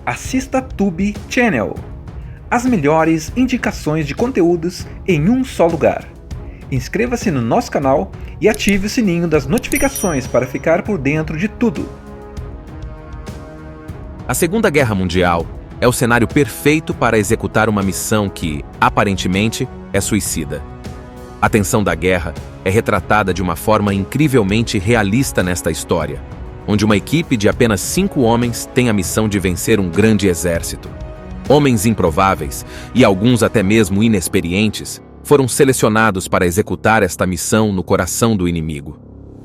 assista Tube Channel. As melhores indicações de conteúdos em um só lugar. Inscreva-se no nosso canal e ative o sininho das notificações para ficar por dentro de tudo. A Segunda Guerra Mundial é o cenário perfeito para executar uma missão que, aparentemente, é suicida. A tensão da guerra é retratada de uma forma incrivelmente realista nesta história, onde uma equipe de apenas 5 homens tem a missão de vencer um grande exército. Homens improváveis, e alguns até mesmo inexperientes, foram selecionados para executar esta missão no coração do inimigo.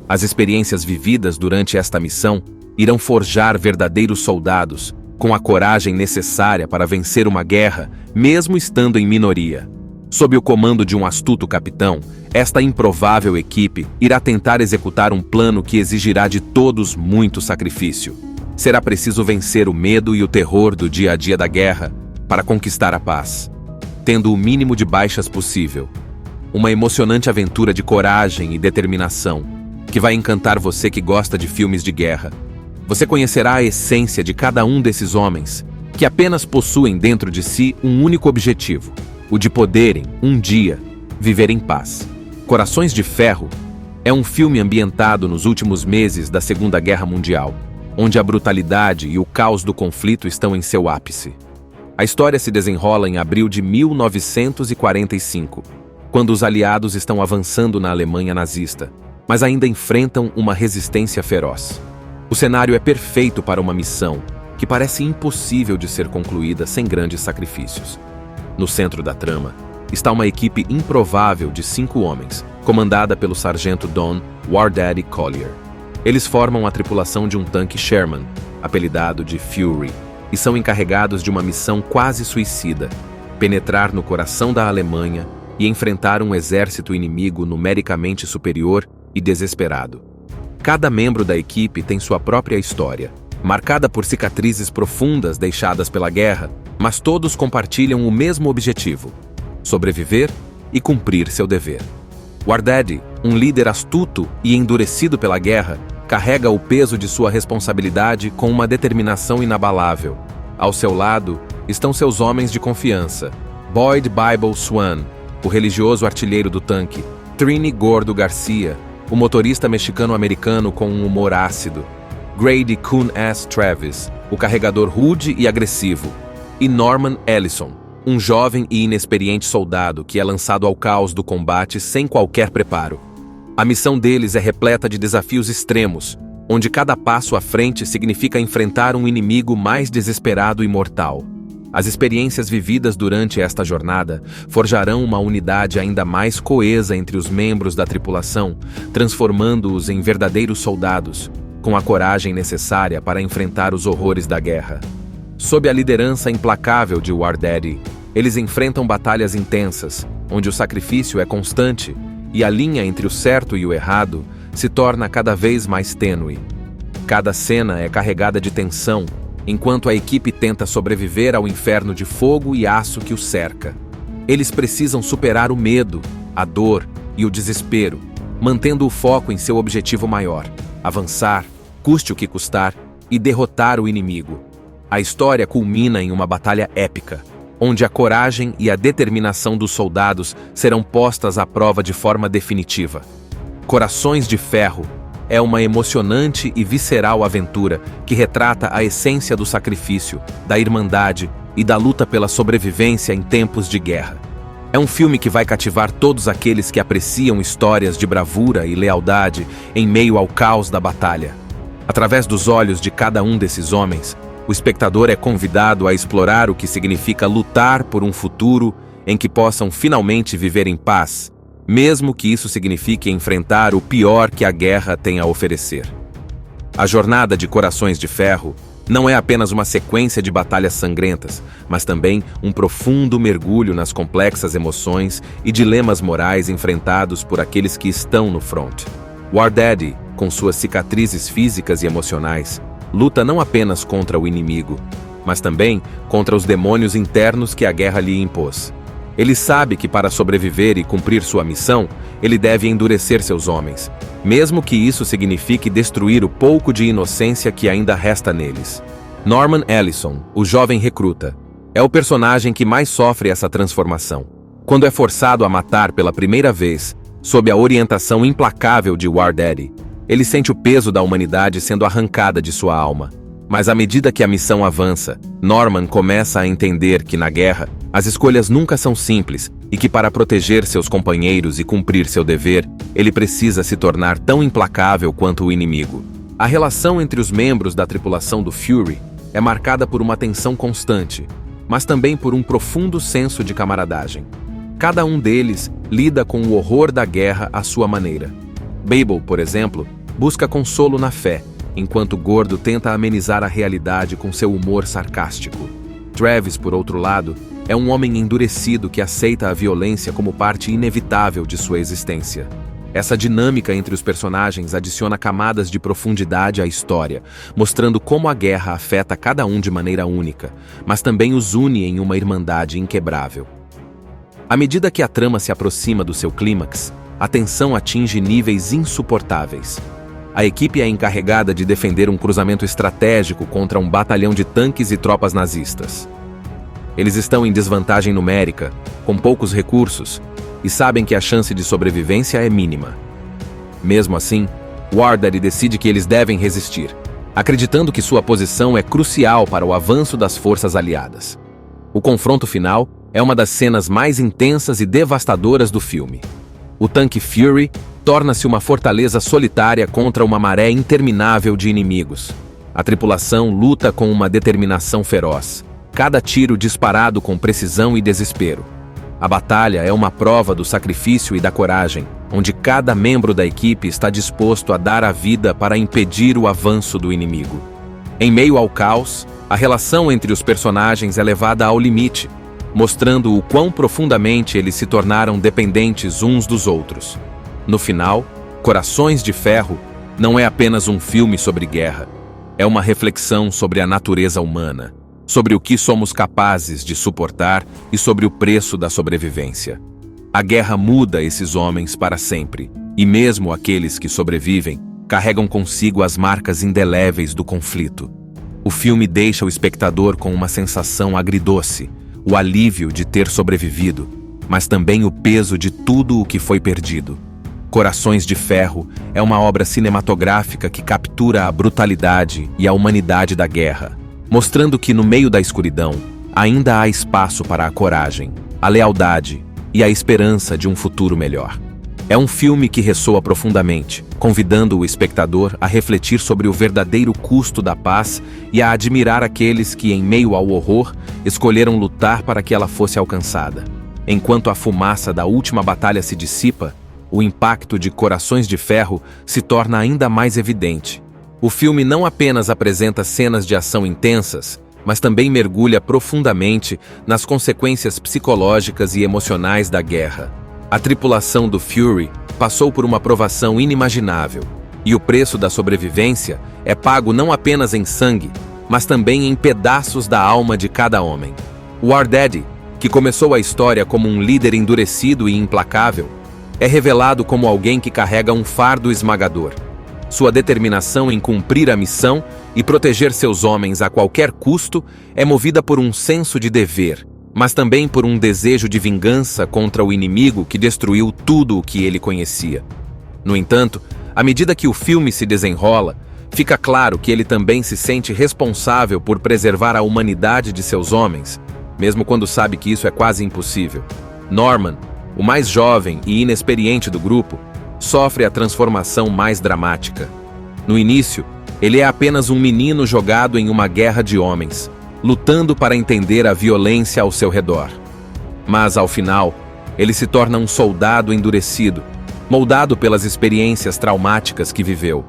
As experiências vividas durante esta missão irão forjar verdadeiros soldados, com a coragem necessária para vencer uma guerra, mesmo estando em minoria. Sob o comando de um astuto capitão, esta improvável equipe irá tentar executar um plano que exigirá de todos muito sacrifício. Será preciso vencer o medo e o terror do dia a dia da guerra para conquistar a paz, tendo o mínimo de baixas possível. Uma emocionante aventura de coragem e determinação, que vai encantar você que gosta de filmes de guerra. Você conhecerá a essência de cada um desses homens, que apenas possuem dentro de si um único objetivo: o de poderem, um dia, viver em paz. Corações de Ferro é um filme ambientado nos últimos meses da Segunda Guerra Mundial, onde a brutalidade e o caos do conflito estão em seu ápice. A história se desenrola em abril de 1945, quando os aliados estão avançando na Alemanha nazista, mas ainda enfrentam uma resistência feroz. O cenário é perfeito para uma missão que parece impossível de ser concluída sem grandes sacrifícios. No centro da trama está uma equipe improvável de 5 homens, comandada pelo sargento Don War Daddy Collier. Eles formam a tripulação de um tanque Sherman, apelidado de Fury, e são encarregados de uma missão quase suicida: penetrar no coração da Alemanha e enfrentar um exército inimigo numericamente superior e desesperado. Cada membro da equipe tem sua própria história, marcada por cicatrizes profundas deixadas pela guerra, mas todos compartilham o mesmo objetivo: sobreviver e cumprir seu dever. War Daddy, um líder astuto e endurecido pela guerra, carrega o peso de sua responsabilidade com uma determinação inabalável. Ao seu lado estão seus homens de confiança: Boyd Bible Swan, o religioso artilheiro do tanque; Trini Gordo Garcia, o motorista mexicano-americano com um humor ácido; Grady Coon S. Travis, o carregador rude e agressivo; e Norman Ellison, um jovem e inexperiente soldado que é lançado ao caos do combate sem qualquer preparo. A missão deles é repleta de desafios extremos, onde cada passo à frente significa enfrentar um inimigo mais desesperado e mortal. As experiências vividas durante esta jornada forjarão uma unidade ainda mais coesa entre os membros da tripulação, transformando-os em verdadeiros soldados, com a coragem necessária para enfrentar os horrores da guerra. Sob a liderança implacável de War Daddy, eles enfrentam batalhas intensas, onde o sacrifício é constante e a linha entre o certo e o errado se torna cada vez mais tênue. Cada cena é carregada de tensão, enquanto a equipe tenta sobreviver ao inferno de fogo e aço que os cerca. Eles precisam superar o medo, a dor e o desespero, mantendo o foco em seu objetivo maior: avançar, custe o que custar, e derrotar o inimigo. A história culmina em uma batalha épica, onde a coragem e a determinação dos soldados serão postas à prova de forma definitiva. Corações de Ferro é uma emocionante e visceral aventura que retrata a essência do sacrifício, da irmandade e da luta pela sobrevivência em tempos de guerra. É um filme que vai cativar todos aqueles que apreciam histórias de bravura e lealdade em meio ao caos da batalha. Através dos olhos de cada um desses homens, o espectador é convidado a explorar o que significa lutar por um futuro em que possam finalmente viver em paz, mesmo que isso signifique enfrentar o pior que a guerra tem a oferecer. A jornada de Corações de Ferro não é apenas uma sequência de batalhas sangrentas, mas também um profundo mergulho nas complexas emoções e dilemas morais enfrentados por aqueles que estão no front. War Daddy, com suas cicatrizes físicas e emocionais, luta não apenas contra o inimigo, mas também contra os demônios internos que a guerra lhe impôs. Ele sabe que para sobreviver e cumprir sua missão, ele deve endurecer seus homens, mesmo que isso signifique destruir o pouco de inocência que ainda resta neles. Norman Ellison, o jovem recruta, é o personagem que mais sofre essa transformação. Quando é forçado a matar pela primeira vez, sob a orientação implacável de War Daddy, ele sente o peso da humanidade sendo arrancada de sua alma. Mas à medida que a missão avança, Norman começa a entender que na guerra, as escolhas nunca são simples e que para proteger seus companheiros e cumprir seu dever, ele precisa se tornar tão implacável quanto o inimigo. A relação entre os membros da tripulação do Fury é marcada por uma tensão constante, mas também por um profundo senso de camaradagem. Cada um deles lida com o horror da guerra à sua maneira. Babel, por exemplo, busca consolo na fé, enquanto Gordo tenta amenizar a realidade com seu humor sarcástico. Travis, por outro lado, é um homem endurecido que aceita a violência como parte inevitável de sua existência. Essa dinâmica entre os personagens adiciona camadas de profundidade à história, mostrando como a guerra afeta cada um de maneira única, mas também os une em uma irmandade inquebrável. À medida que a trama se aproxima do seu clímax, a tensão atinge níveis insuportáveis. A equipe é encarregada de defender um cruzamento estratégico contra um batalhão de tanques e tropas nazistas. Eles estão em desvantagem numérica, com poucos recursos, e sabem que a chance de sobrevivência é mínima. Mesmo assim, War Daddy decide que eles devem resistir, acreditando que sua posição é crucial para o avanço das forças aliadas. O confronto final é uma das cenas mais intensas e devastadoras do filme. O tanque Fury torna-se uma fortaleza solitária contra uma maré interminável de inimigos. A tripulação luta com uma determinação feroz, cada tiro disparado com precisão e desespero. A batalha é uma prova do sacrifício e da coragem, onde cada membro da equipe está disposto a dar a vida para impedir o avanço do inimigo. Em meio ao caos, a relação entre os personagens é levada ao limite, mostrando o quão profundamente eles se tornaram dependentes uns dos outros. No final, Corações de Ferro não é apenas um filme sobre guerra, é uma reflexão sobre a natureza humana, sobre o que somos capazes de suportar e sobre o preço da sobrevivência. A guerra muda esses homens para sempre, e mesmo aqueles que sobrevivem carregam consigo as marcas indeléveis do conflito. O filme deixa o espectador com uma sensação agridoce, o alívio de ter sobrevivido, mas também o peso de tudo o que foi perdido. Corações de Ferro é uma obra cinematográfica que captura a brutalidade e a humanidade da guerra, mostrando que no meio da escuridão ainda há espaço para a coragem, a lealdade e a esperança de um futuro melhor. É um filme que ressoa profundamente, convidando o espectador a refletir sobre o verdadeiro custo da paz e a admirar aqueles que, em meio ao horror, escolheram lutar para que ela fosse alcançada. Enquanto a fumaça da última batalha se dissipa, o impacto de Corações de Ferro se torna ainda mais evidente. O filme não apenas apresenta cenas de ação intensas, mas também mergulha profundamente nas consequências psicológicas e emocionais da guerra. A tripulação do Fury passou por uma provação inimaginável, e o preço da sobrevivência é pago não apenas em sangue, mas também em pedaços da alma de cada homem. War Daddy, que começou a história como um líder endurecido e implacável, é revelado como alguém que carrega um fardo esmagador. Sua determinação em cumprir a missão e proteger seus homens a qualquer custo é movida por um senso de dever, mas também por um desejo de vingança contra o inimigo que destruiu tudo o que ele conhecia. No entanto, à medida que o filme se desenrola, fica claro que ele também se sente responsável por preservar a humanidade de seus homens, mesmo quando sabe que isso é quase impossível. Norman, o mais jovem e inexperiente do grupo, sofre a transformação mais dramática. No início, ele é apenas um menino jogado em uma guerra de homens, lutando para entender a violência ao seu redor. Mas, ao final, ele se torna um soldado endurecido, moldado pelas experiências traumáticas que viveu.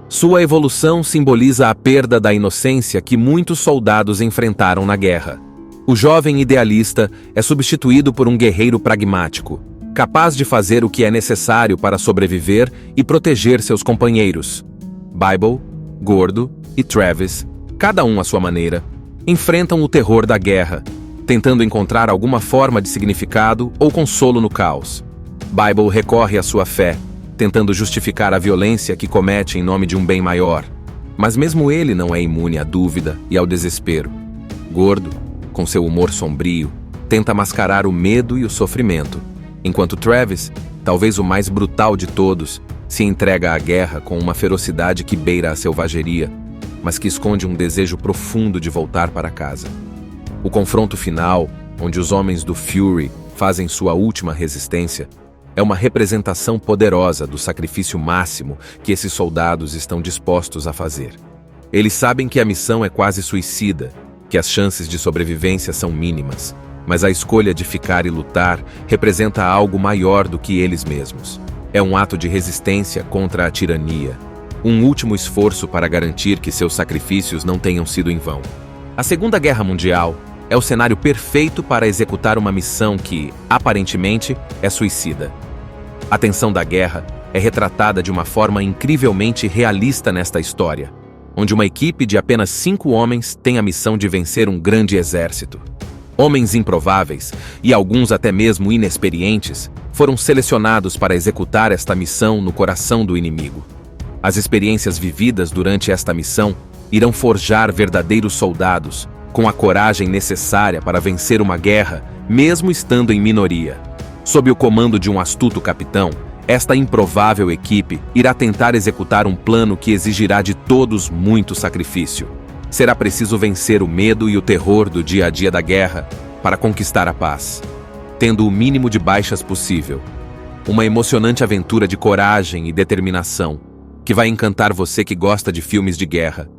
Sua evolução simboliza a perda da inocência que muitos soldados enfrentaram na guerra. O jovem idealista é substituído por um guerreiro pragmático, capaz de fazer o que é necessário para sobreviver e proteger seus companheiros. Babel, Gordo e Travis, cada um à sua maneira, enfrentam o terror da guerra, tentando encontrar alguma forma de significado ou consolo no caos. Babel recorre à sua fé, tentando justificar a violência que comete em nome de um bem maior. Mas mesmo ele não é imune à dúvida e ao desespero. Gordo, com seu humor sombrio, tenta mascarar o medo e o sofrimento, enquanto Travis, talvez o mais brutal de todos, se entrega à guerra com uma ferocidade que beira a selvageria, mas que esconde um desejo profundo de voltar para casa. O confronto final, onde os homens do Fury fazem sua última resistência, é uma representação poderosa do sacrifício máximo que esses soldados estão dispostos a fazer. Eles sabem que a missão é quase suicida, que as chances de sobrevivência são mínimas, mas a escolha de ficar e lutar representa algo maior do que eles mesmos. É um ato de resistência contra a tirania, um último esforço para garantir que seus sacrifícios não tenham sido em vão. A Segunda Guerra Mundial é o cenário perfeito para executar uma missão que, aparentemente, é suicida. A tensão da guerra é retratada de uma forma incrivelmente realista nesta história, onde uma equipe de apenas 5 homens tem a missão de vencer um grande exército. Homens improváveis, e alguns até mesmo inexperientes, foram selecionados para executar esta missão no coração do inimigo. As experiências vividas durante esta missão irão forjar verdadeiros soldados, com a coragem necessária para vencer uma guerra, mesmo estando em minoria. Sob o comando de um astuto capitão, esta improvável equipe irá tentar executar um plano que exigirá de todos muito sacrifício. Será preciso vencer o medo e o terror do dia a dia da guerra para conquistar a paz, tendo o mínimo de baixas possível. Uma emocionante aventura de coragem e determinação, que vai encantar você que gosta de filmes de guerra.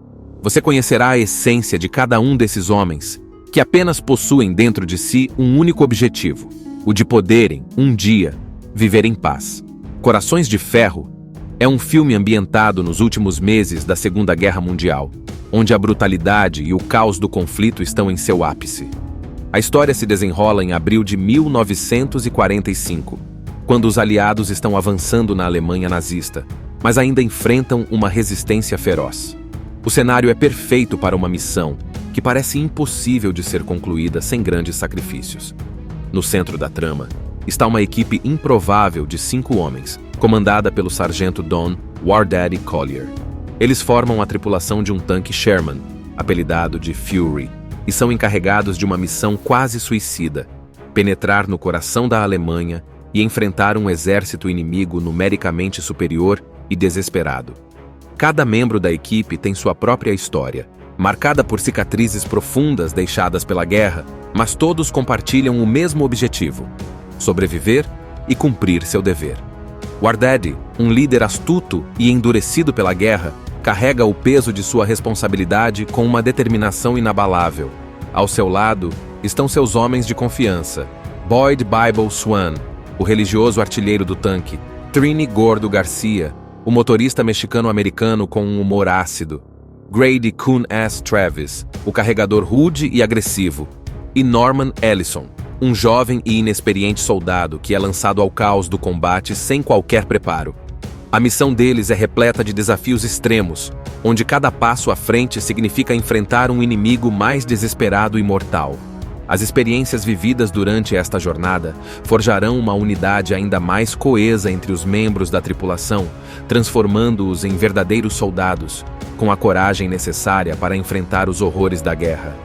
Você conhecerá a essência de cada um desses homens, que apenas possuem dentro de si um único objetivo: o de poderem, um dia, viver em paz. Corações de Ferro é um filme ambientado nos últimos meses da Segunda Guerra Mundial, onde a brutalidade e o caos do conflito estão em seu ápice. A história se desenrola em abril de 1945, quando os aliados estão avançando na Alemanha nazista, mas ainda enfrentam uma resistência feroz. O cenário é perfeito para uma missão que parece impossível de ser concluída sem grandes sacrifícios. No centro da trama está uma equipe improvável de 5 homens, comandada pelo sargento Don War Daddy Collier. Eles formam a tripulação de um tanque Sherman, apelidado de Fury, e são encarregados de uma missão quase suicida: penetrar no coração da Alemanha e enfrentar um exército inimigo numericamente superior e desesperado. Cada membro da equipe tem sua própria história, marcada por cicatrizes profundas deixadas pela guerra, mas todos compartilham o mesmo objetivo: sobreviver e cumprir seu dever. War Daddy, um líder astuto e endurecido pela guerra, carrega o peso de sua responsabilidade com uma determinação inabalável. Ao seu lado estão seus homens de confiança: Boyd Bible Swan, o religioso artilheiro do tanque; Trini Gordo Garcia, o motorista mexicano-americano com um humor ácido; Grady Coon S. Travis, o carregador rude e agressivo; e Norman Ellison, um jovem e inexperiente soldado que é lançado ao caos do combate sem qualquer preparo. A missão deles é repleta de desafios extremos, onde cada passo à frente significa enfrentar um inimigo mais desesperado e mortal. As experiências vividas durante esta jornada forjarão uma unidade ainda mais coesa entre os membros da tripulação, transformando-os em verdadeiros soldados, com a coragem necessária para enfrentar os horrores da guerra.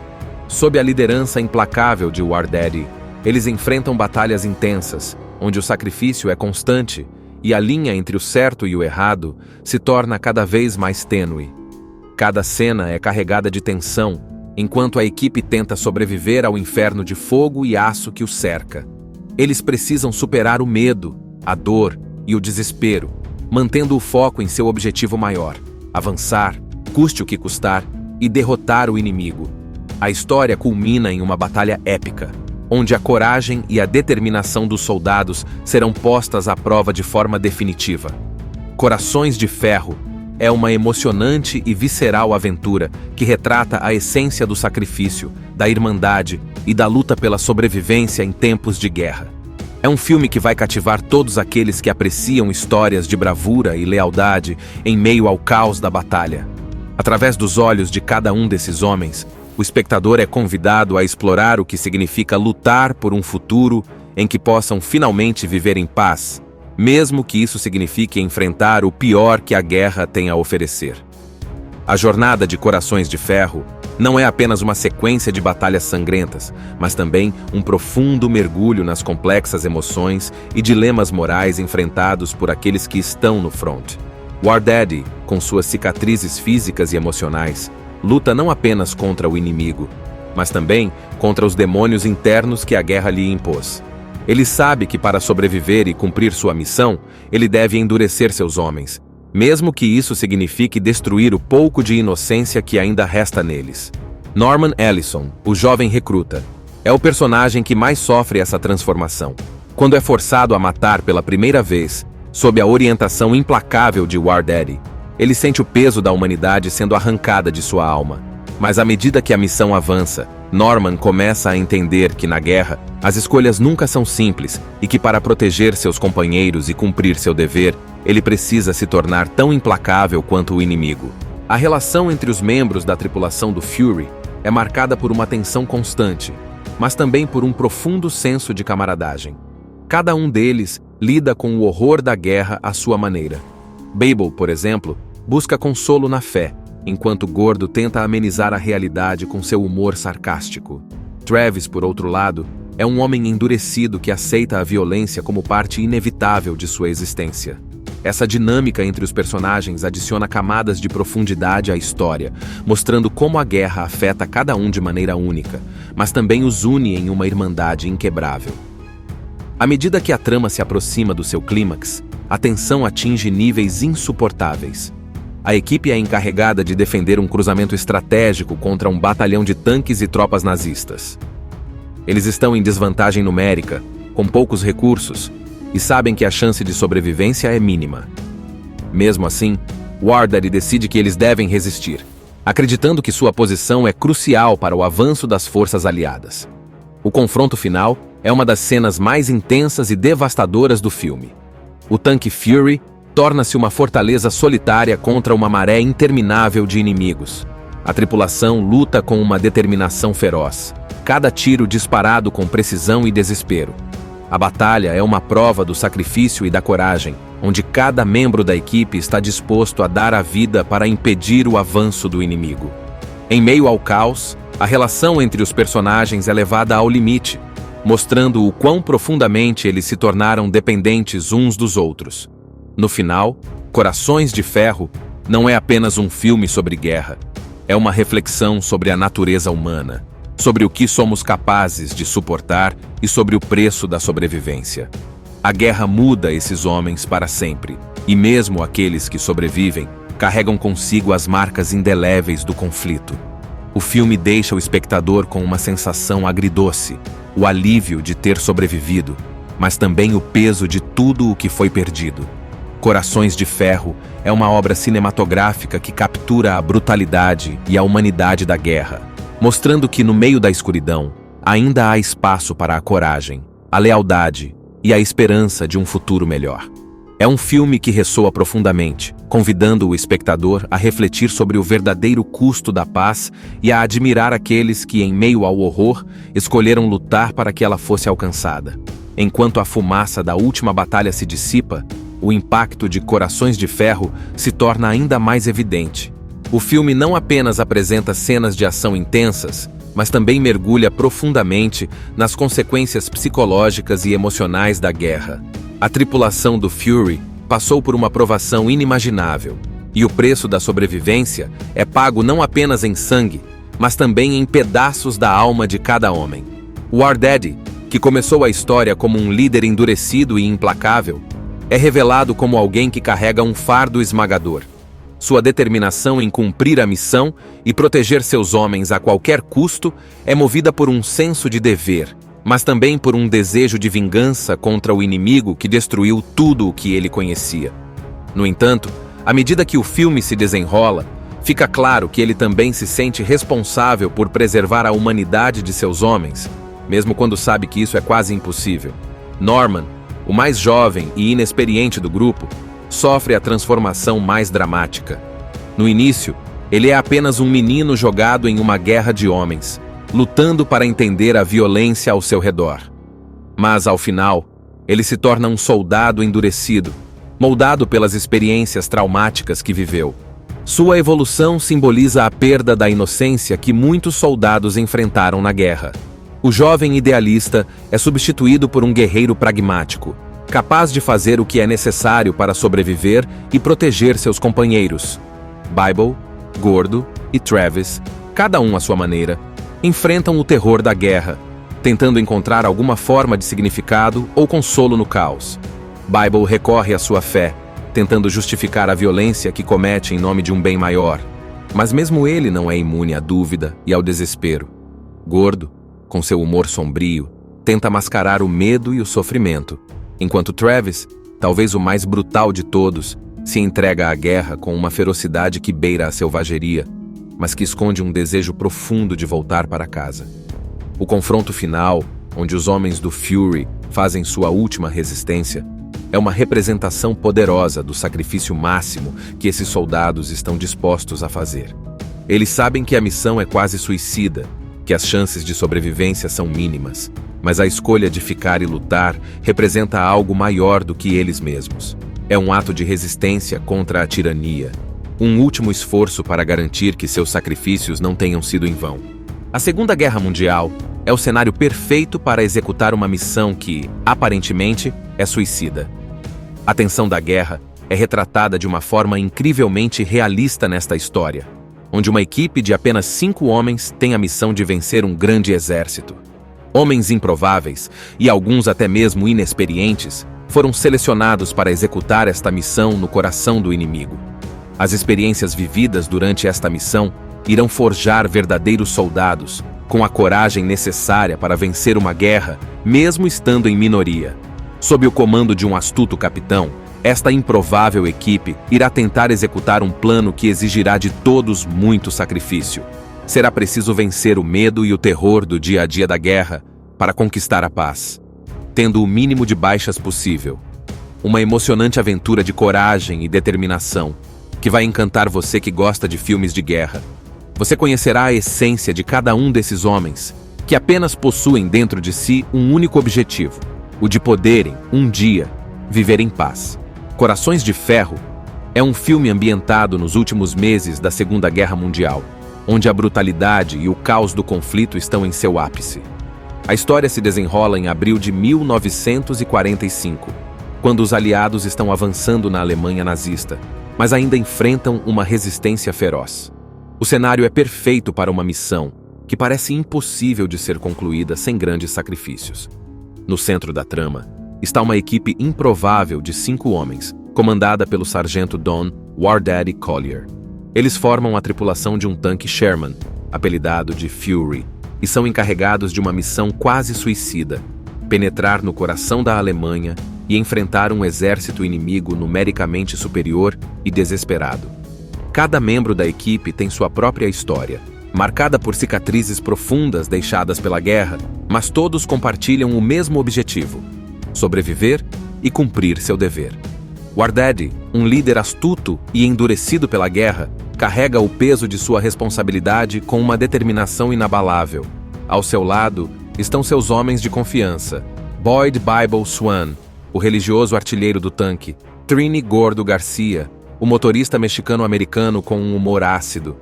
Sob a liderança implacável de War Daddy, eles enfrentam batalhas intensas, onde o sacrifício é constante e a linha entre o certo e o errado se torna cada vez mais tênue. Cada cena é carregada de tensão, enquanto a equipe tenta sobreviver ao inferno de fogo e aço que os cerca. Eles precisam superar o medo, a dor e o desespero, mantendo o foco em seu objetivo maior: avançar, custe o que custar, e derrotar o inimigo. A história culmina em uma batalha épica, onde a coragem e a determinação dos soldados serão postas à prova de forma definitiva. Corações de Ferro é uma emocionante e visceral aventura que retrata a essência do sacrifício, da irmandade e da luta pela sobrevivência em tempos de guerra. É um filme que vai cativar todos aqueles que apreciam histórias de bravura e lealdade em meio ao caos da batalha. Através dos olhos de cada um desses homens, o espectador é convidado a explorar o que significa lutar por um futuro em que possam finalmente viver em paz, mesmo que isso signifique enfrentar o pior que a guerra tem a oferecer. A jornada de Corações de Ferro não é apenas uma sequência de batalhas sangrentas, mas também um profundo mergulho nas complexas emoções e dilemas morais enfrentados por aqueles que estão no front. War Daddy, com suas cicatrizes físicas e emocionais, luta não apenas contra o inimigo, mas também contra os demônios internos que a guerra lhe impôs. Ele sabe que para sobreviver e cumprir sua missão, ele deve endurecer seus homens, mesmo que isso signifique destruir o pouco de inocência que ainda resta neles. Norman Ellison, o jovem recruta, é o personagem que mais sofre essa transformação. Quando é forçado a matar pela primeira vez, sob a orientação implacável de War Daddy, ele sente o peso da humanidade sendo arrancada de sua alma. Mas à medida que a missão avança, Norman começa a entender que na guerra, as escolhas nunca são simples e que para proteger seus companheiros e cumprir seu dever, ele precisa se tornar tão implacável quanto o inimigo. A relação entre os membros da tripulação do Fury é marcada por uma tensão constante, mas também por um profundo senso de camaradagem. Cada um deles lida com o horror da guerra à sua maneira. Babel, por exemplo, busca consolo na fé, enquanto Gordo tenta amenizar a realidade com seu humor sarcástico. Travis, por outro lado, é um homem endurecido que aceita a violência como parte inevitável de sua existência. Essa dinâmica entre os personagens adiciona camadas de profundidade à história, mostrando como a guerra afeta cada um de maneira única, mas também os une em uma irmandade inquebrável. À medida que a trama se aproxima do seu clímax, a tensão atinge níveis insuportáveis. A equipe é encarregada de defender um cruzamento estratégico contra um batalhão de tanques e tropas nazistas. Eles estão em desvantagem numérica, com poucos recursos, e sabem que a chance de sobrevivência é mínima. Mesmo assim, War Daddy decide que eles devem resistir, acreditando que sua posição é crucial para o avanço das forças aliadas. O confronto final é uma das cenas mais intensas e devastadoras do filme. O tanque Fury torna-se uma fortaleza solitária contra uma maré interminável de inimigos. A tripulação luta com uma determinação feroz, cada tiro disparado com precisão e desespero. A batalha é uma prova do sacrifício e da coragem, onde cada membro da equipe está disposto a dar a vida para impedir o avanço do inimigo. Em meio ao caos, a relação entre os personagens é levada ao limite, mostrando o quão profundamente eles se tornaram dependentes uns dos outros. No final, Corações de Ferro não é apenas um filme sobre guerra, é uma reflexão sobre a natureza humana, sobre o que somos capazes de suportar e sobre o preço da sobrevivência. A guerra muda esses homens para sempre, e mesmo aqueles que sobrevivem carregam consigo as marcas indeléveis do conflito. O filme deixa o espectador com uma sensação agridoce, o alívio de ter sobrevivido, mas também o peso de tudo o que foi perdido. Corações de Ferro é uma obra cinematográfica que captura a brutalidade e a humanidade da guerra, mostrando que no meio da escuridão ainda há espaço para a coragem, a lealdade e a esperança de um futuro melhor. É um filme que ressoa profundamente, convidando o espectador a refletir sobre o verdadeiro custo da paz e a admirar aqueles que, em meio ao horror, escolheram lutar para que ela fosse alcançada. Enquanto a fumaça da última batalha se dissipa, o impacto de Corações de Ferro se torna ainda mais evidente. O filme não apenas apresenta cenas de ação intensas, mas também mergulha profundamente nas consequências psicológicas e emocionais da guerra. A tripulação do Fury passou por uma provação inimaginável, e o preço da sobrevivência é pago não apenas em sangue, mas também em pedaços da alma de cada homem. War Daddy, que começou a história como um líder endurecido e implacável, é revelado como alguém que carrega um fardo esmagador. Sua determinação em cumprir a missão e proteger seus homens a qualquer custo é movida por um senso de dever, mas também por um desejo de vingança contra o inimigo que destruiu tudo o que ele conhecia. No entanto, à medida que o filme se desenrola, fica claro que ele também se sente responsável por preservar a humanidade de seus homens, mesmo quando sabe que isso é quase impossível. Norman, o mais jovem e inexperiente do grupo, sofre a transformação mais dramática. No início, ele é apenas um menino jogado em uma guerra de homens, lutando para entender a violência ao seu redor. Mas, ao final, ele se torna um soldado endurecido, moldado pelas experiências traumáticas que viveu. Sua evolução simboliza a perda da inocência que muitos soldados enfrentaram na guerra. O jovem idealista é substituído por um guerreiro pragmático, capaz de fazer o que é necessário para sobreviver e proteger seus companheiros. Bible, Gordo e Travis, cada um à sua maneira, enfrentam o terror da guerra, tentando encontrar alguma forma de significado ou consolo no caos. Bible recorre à sua fé, tentando justificar a violência que comete em nome de um bem maior. Mas mesmo ele não é imune à dúvida e ao desespero. Gordo, com seu humor sombrio, tenta mascarar o medo e o sofrimento, enquanto Travis, talvez o mais brutal de todos, se entrega à guerra com uma ferocidade que beira a selvageria, mas que esconde um desejo profundo de voltar para casa. O confronto final, onde os homens do Fury fazem sua última resistência, é uma representação poderosa do sacrifício máximo que esses soldados estão dispostos a fazer. Eles sabem que a missão é quase suicida, que as chances de sobrevivência são mínimas, mas a escolha de ficar e lutar representa algo maior do que eles mesmos. É um ato de resistência contra a tirania, um último esforço para garantir que seus sacrifícios não tenham sido em vão. A Segunda Guerra Mundial é o cenário perfeito para executar uma missão que, aparentemente, é suicida. A tensão da guerra é retratada de uma forma incrivelmente realista nesta história, onde uma equipe de apenas 5 homens tem a missão de vencer um grande exército. Homens improváveis, e alguns até mesmo inexperientes, foram selecionados para executar esta missão no coração do inimigo. As experiências vividas durante esta missão irão forjar verdadeiros soldados, com a coragem necessária para vencer uma guerra, mesmo estando em minoria. Sob o comando de um astuto capitão, esta improvável equipe irá tentar executar um plano que exigirá de todos muito sacrifício. Será preciso vencer o medo e o terror do dia a dia da guerra para conquistar a paz, tendo o mínimo de baixas possível. Uma emocionante aventura de coragem e determinação, que vai encantar você que gosta de filmes de guerra. Você conhecerá a essência de cada um desses homens, que apenas possuem dentro de si um único objetivo: o de poderem, um dia, viver em paz. Corações de Ferro é um filme ambientado nos últimos meses da Segunda Guerra Mundial, onde a brutalidade e o caos do conflito estão em seu ápice. A história se desenrola em abril de 1945, quando os aliados estão avançando na Alemanha nazista, mas ainda enfrentam uma resistência feroz. O cenário é perfeito para uma missão que parece impossível de ser concluída sem grandes sacrifícios. No centro da trama está uma equipe improvável de 5 homens, comandada pelo sargento Don War Daddy Collier. Eles formam a tripulação de um tanque Sherman, apelidado de Fury, e são encarregados de uma missão quase suicida: penetrar no coração da Alemanha e enfrentar um exército inimigo numericamente superior e desesperado. Cada membro da equipe tem sua própria história, marcada por cicatrizes profundas deixadas pela guerra, mas todos compartilham o mesmo objetivo: sobreviver e cumprir seu dever. War Daddy, um líder astuto e endurecido pela guerra, carrega o peso de sua responsabilidade com uma determinação inabalável. Ao seu lado estão seus homens de confiança: Boyd Bible Swan, o religioso artilheiro do tanque; Trini Gordo Garcia, o motorista mexicano-americano com um humor ácido;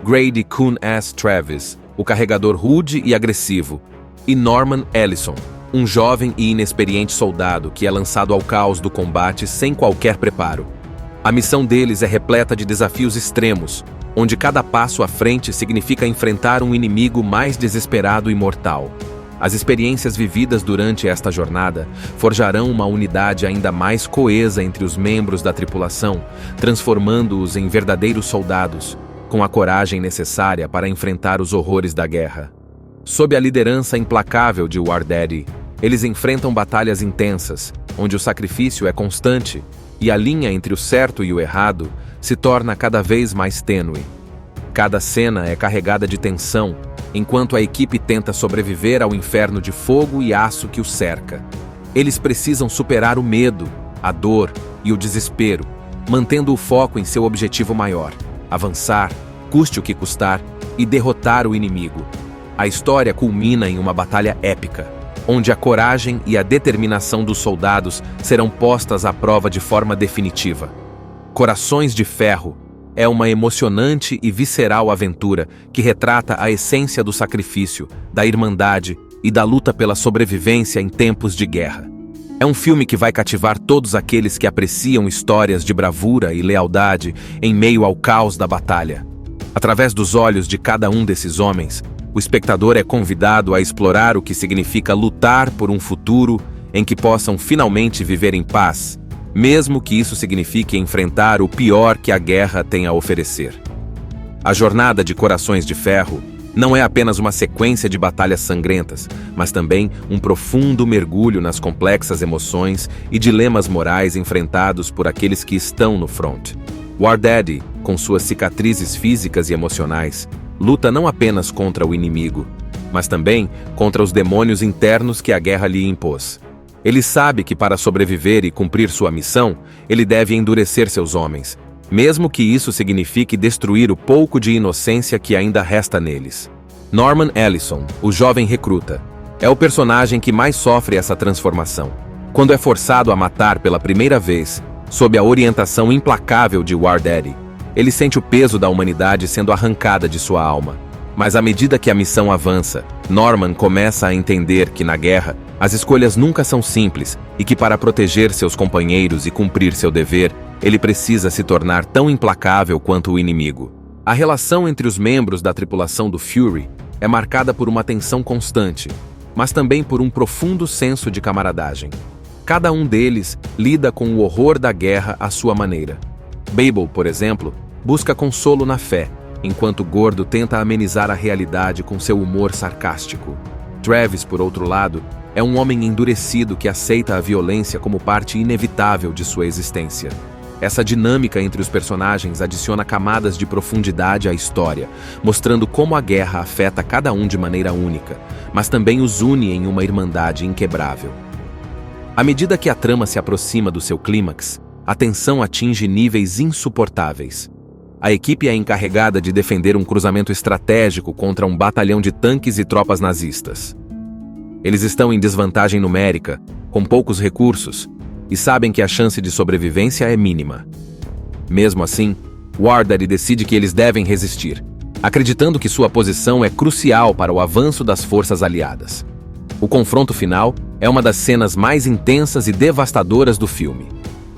Grady Coon S. Travis, o carregador rude e agressivo; e Norman Ellison, um jovem e inexperiente soldado que é lançado ao caos do combate sem qualquer preparo. A missão deles é repleta de desafios extremos, onde cada passo à frente significa enfrentar um inimigo mais desesperado e mortal. As experiências vividas durante esta jornada forjarão uma unidade ainda mais coesa entre os membros da tripulação, transformando-os em verdadeiros soldados, com a coragem necessária para enfrentar os horrores da guerra. Sob a liderança implacável de War Daddy, eles enfrentam batalhas intensas, onde o sacrifício é constante e a linha entre o certo e o errado se torna cada vez mais tênue. Cada cena é carregada de tensão, enquanto a equipe tenta sobreviver ao inferno de fogo e aço que o cerca. Eles precisam superar o medo, a dor e o desespero, mantendo o foco em seu objetivo maior: avançar, custe o que custar, e derrotar o inimigo. A história culmina em uma batalha épica, onde a coragem e a determinação dos soldados serão postas à prova de forma definitiva. Corações de Ferro é uma emocionante e visceral aventura que retrata a essência do sacrifício, da irmandade e da luta pela sobrevivência em tempos de guerra. É um filme que vai cativar todos aqueles que apreciam histórias de bravura e lealdade em meio ao caos da batalha. Através dos olhos de cada um desses homens, o espectador é convidado a explorar o que significa lutar por um futuro em que possam finalmente viver em paz, mesmo que isso signifique enfrentar o pior que a guerra tem a oferecer. A jornada de Corações de Ferro não é apenas uma sequência de batalhas sangrentas, mas também um profundo mergulho nas complexas emoções e dilemas morais enfrentados por aqueles que estão no front. War Daddy, com suas cicatrizes físicas e emocionais, luta não apenas contra o inimigo, mas também contra os demônios internos que a guerra lhe impôs. Ele sabe que para sobreviver e cumprir sua missão, ele deve endurecer seus homens, mesmo que isso signifique destruir o pouco de inocência que ainda resta neles. Norman Ellison, o jovem recruta, é o personagem que mais sofre essa transformação. Quando é forçado a matar pela primeira vez, sob a orientação implacável de War Daddy, ele sente o peso da humanidade sendo arrancada de sua alma. Mas à medida que a missão avança, Norman começa a entender que na guerra, as escolhas nunca são simples e que para proteger seus companheiros e cumprir seu dever, ele precisa se tornar tão implacável quanto o inimigo. A relação entre os membros da tripulação do Fury é marcada por uma tensão constante, mas também por um profundo senso de camaradagem. Cada um deles lida com o horror da guerra à sua maneira. Babel, por exemplo, busca consolo na fé, enquanto Gordo tenta amenizar a realidade com seu humor sarcástico. Travis, por outro lado, é um homem endurecido que aceita a violência como parte inevitável de sua existência. Essa dinâmica entre os personagens adiciona camadas de profundidade à história, mostrando como a guerra afeta cada um de maneira única, mas também os une em uma irmandade inquebrável. À medida que a trama se aproxima do seu clímax, a tensão atinge níveis insuportáveis. A equipe é encarregada de defender um cruzamento estratégico contra um batalhão de tanques e tropas nazistas. Eles estão em desvantagem numérica, com poucos recursos, e sabem que a chance de sobrevivência é mínima. Mesmo assim, War Daddy decide que eles devem resistir, acreditando que sua posição é crucial para o avanço das forças aliadas. O confronto final é uma das cenas mais intensas e devastadoras do filme.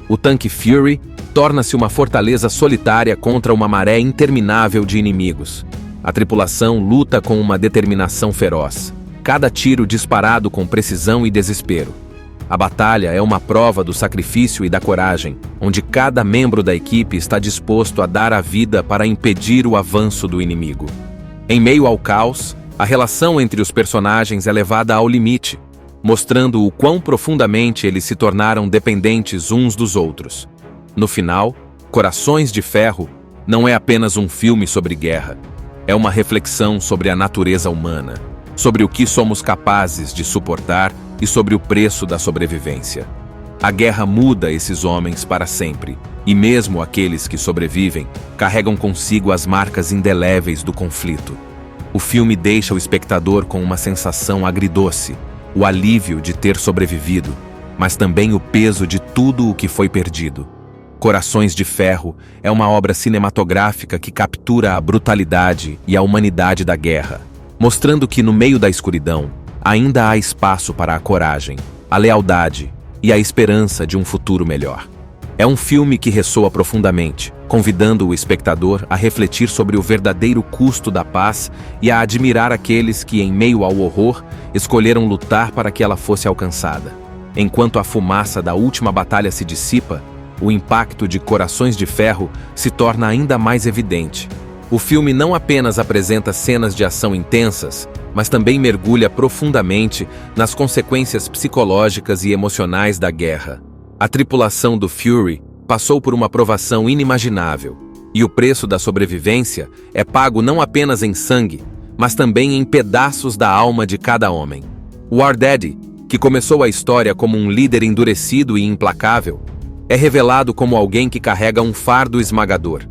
O tanque Fury torna-se uma fortaleza solitária contra uma maré interminável de inimigos. A tripulação luta com uma determinação feroz, cada tiro disparado com precisão e desespero. A batalha é uma prova do sacrifício e da coragem, onde cada membro da equipe está disposto a dar a vida para impedir o avanço do inimigo. Em meio ao caos, a relação entre os personagens é levada ao limite, mostrando o quão profundamente eles se tornaram dependentes uns dos outros. No final, Corações de Ferro não é apenas um filme sobre guerra, é uma reflexão sobre a natureza humana, sobre o que somos capazes de suportar e sobre o preço da sobrevivência. A guerra muda esses homens para sempre, e mesmo aqueles que sobrevivem carregam consigo as marcas indeléveis do conflito. O filme deixa o espectador com uma sensação agridoce, o alívio de ter sobrevivido, mas também o peso de tudo o que foi perdido. Corações de Ferro é uma obra cinematográfica que captura a brutalidade e a humanidade da guerra, mostrando que no meio da escuridão ainda há espaço para a coragem, a lealdade e a esperança de um futuro melhor. É um filme que ressoa profundamente, convidando o espectador a refletir sobre o verdadeiro custo da paz e a admirar aqueles que, em meio ao horror, escolheram lutar para que ela fosse alcançada. Enquanto a fumaça da última batalha se dissipa, o impacto de Corações de Ferro se torna ainda mais evidente. O filme não apenas apresenta cenas de ação intensas, mas também mergulha profundamente nas consequências psicológicas e emocionais da guerra. A tripulação do Fury passou por uma provação inimaginável, e o preço da sobrevivência é pago não apenas em sangue, mas também em pedaços da alma de cada homem. War Daddy, que começou a história como um líder endurecido e implacável, é revelado como alguém que carrega um fardo esmagador.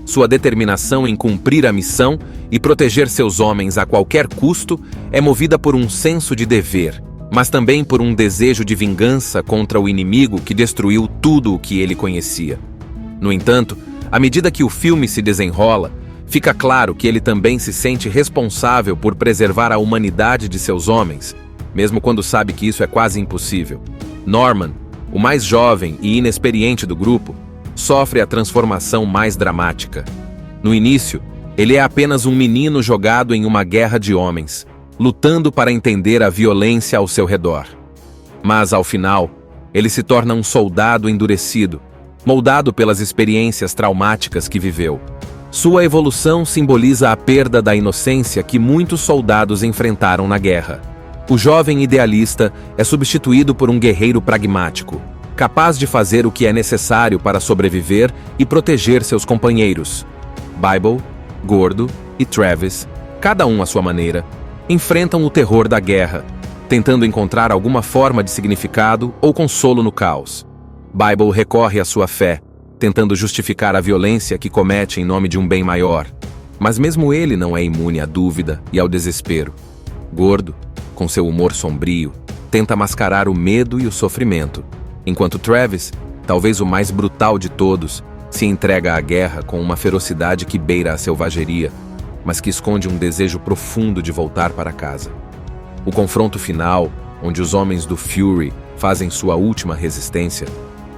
Sua determinação em cumprir a missão e proteger seus homens a qualquer custo é movida por um senso de dever, mas também por um desejo de vingança contra o inimigo que destruiu tudo o que ele conhecia. No entanto, À medida que o filme se desenrola, fica claro que ele também se sente responsável por preservar a humanidade de seus homens, mesmo quando sabe que isso é quase impossível. Norman, o mais jovem e inexperiente do grupo, sofre a transformação mais dramática. No início, ele é apenas um menino jogado em uma guerra de homens, lutando para entender a violência ao seu redor. Mas, ao final, ele se torna um soldado endurecido, moldado pelas experiências traumáticas que viveu. Sua evolução simboliza a perda da inocência que muitos soldados enfrentaram na guerra. O jovem idealista é substituído por um guerreiro pragmático, capaz de fazer o que é necessário para sobreviver e proteger seus companheiros. Bible, Gordo e Travis, cada um à sua maneira, enfrentam o terror da guerra, tentando encontrar alguma forma de significado ou consolo no caos. Bible recorre à sua fé, tentando justificar a violência que comete em nome de um bem maior. Mas mesmo ele não é imune à dúvida e ao desespero. Gordo, com seu humor sombrio, tenta mascarar o medo e o sofrimento, enquanto Travis, talvez o mais brutal de todos, se entrega à guerra com uma ferocidade que beira a selvageria, mas que esconde um desejo profundo de voltar para casa. O confronto final, onde os homens do Fury fazem sua última resistência,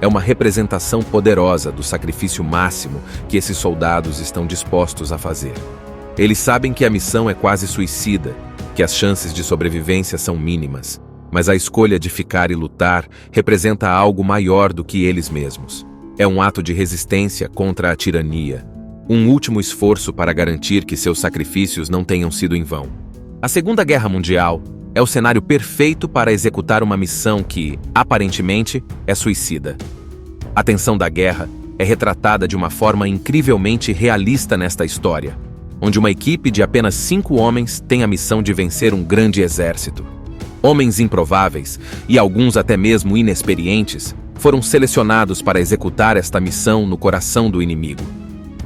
é uma representação poderosa do sacrifício máximo que esses soldados estão dispostos a fazer. Eles sabem que a missão é quase suicida, que as chances de sobrevivência são mínimas, mas a escolha de ficar e lutar representa algo maior do que eles mesmos. É um ato de resistência contra a tirania, um último esforço para garantir que seus sacrifícios não tenham sido em vão. A Segunda Guerra Mundial é o cenário perfeito para executar uma missão que, aparentemente, é suicida. A tensão da guerra é retratada de uma forma incrivelmente realista nesta história, onde uma equipe de apenas 5 homens tem a missão de vencer um grande exército. Homens improváveis, e alguns até mesmo inexperientes, foram selecionados para executar esta missão no coração do inimigo.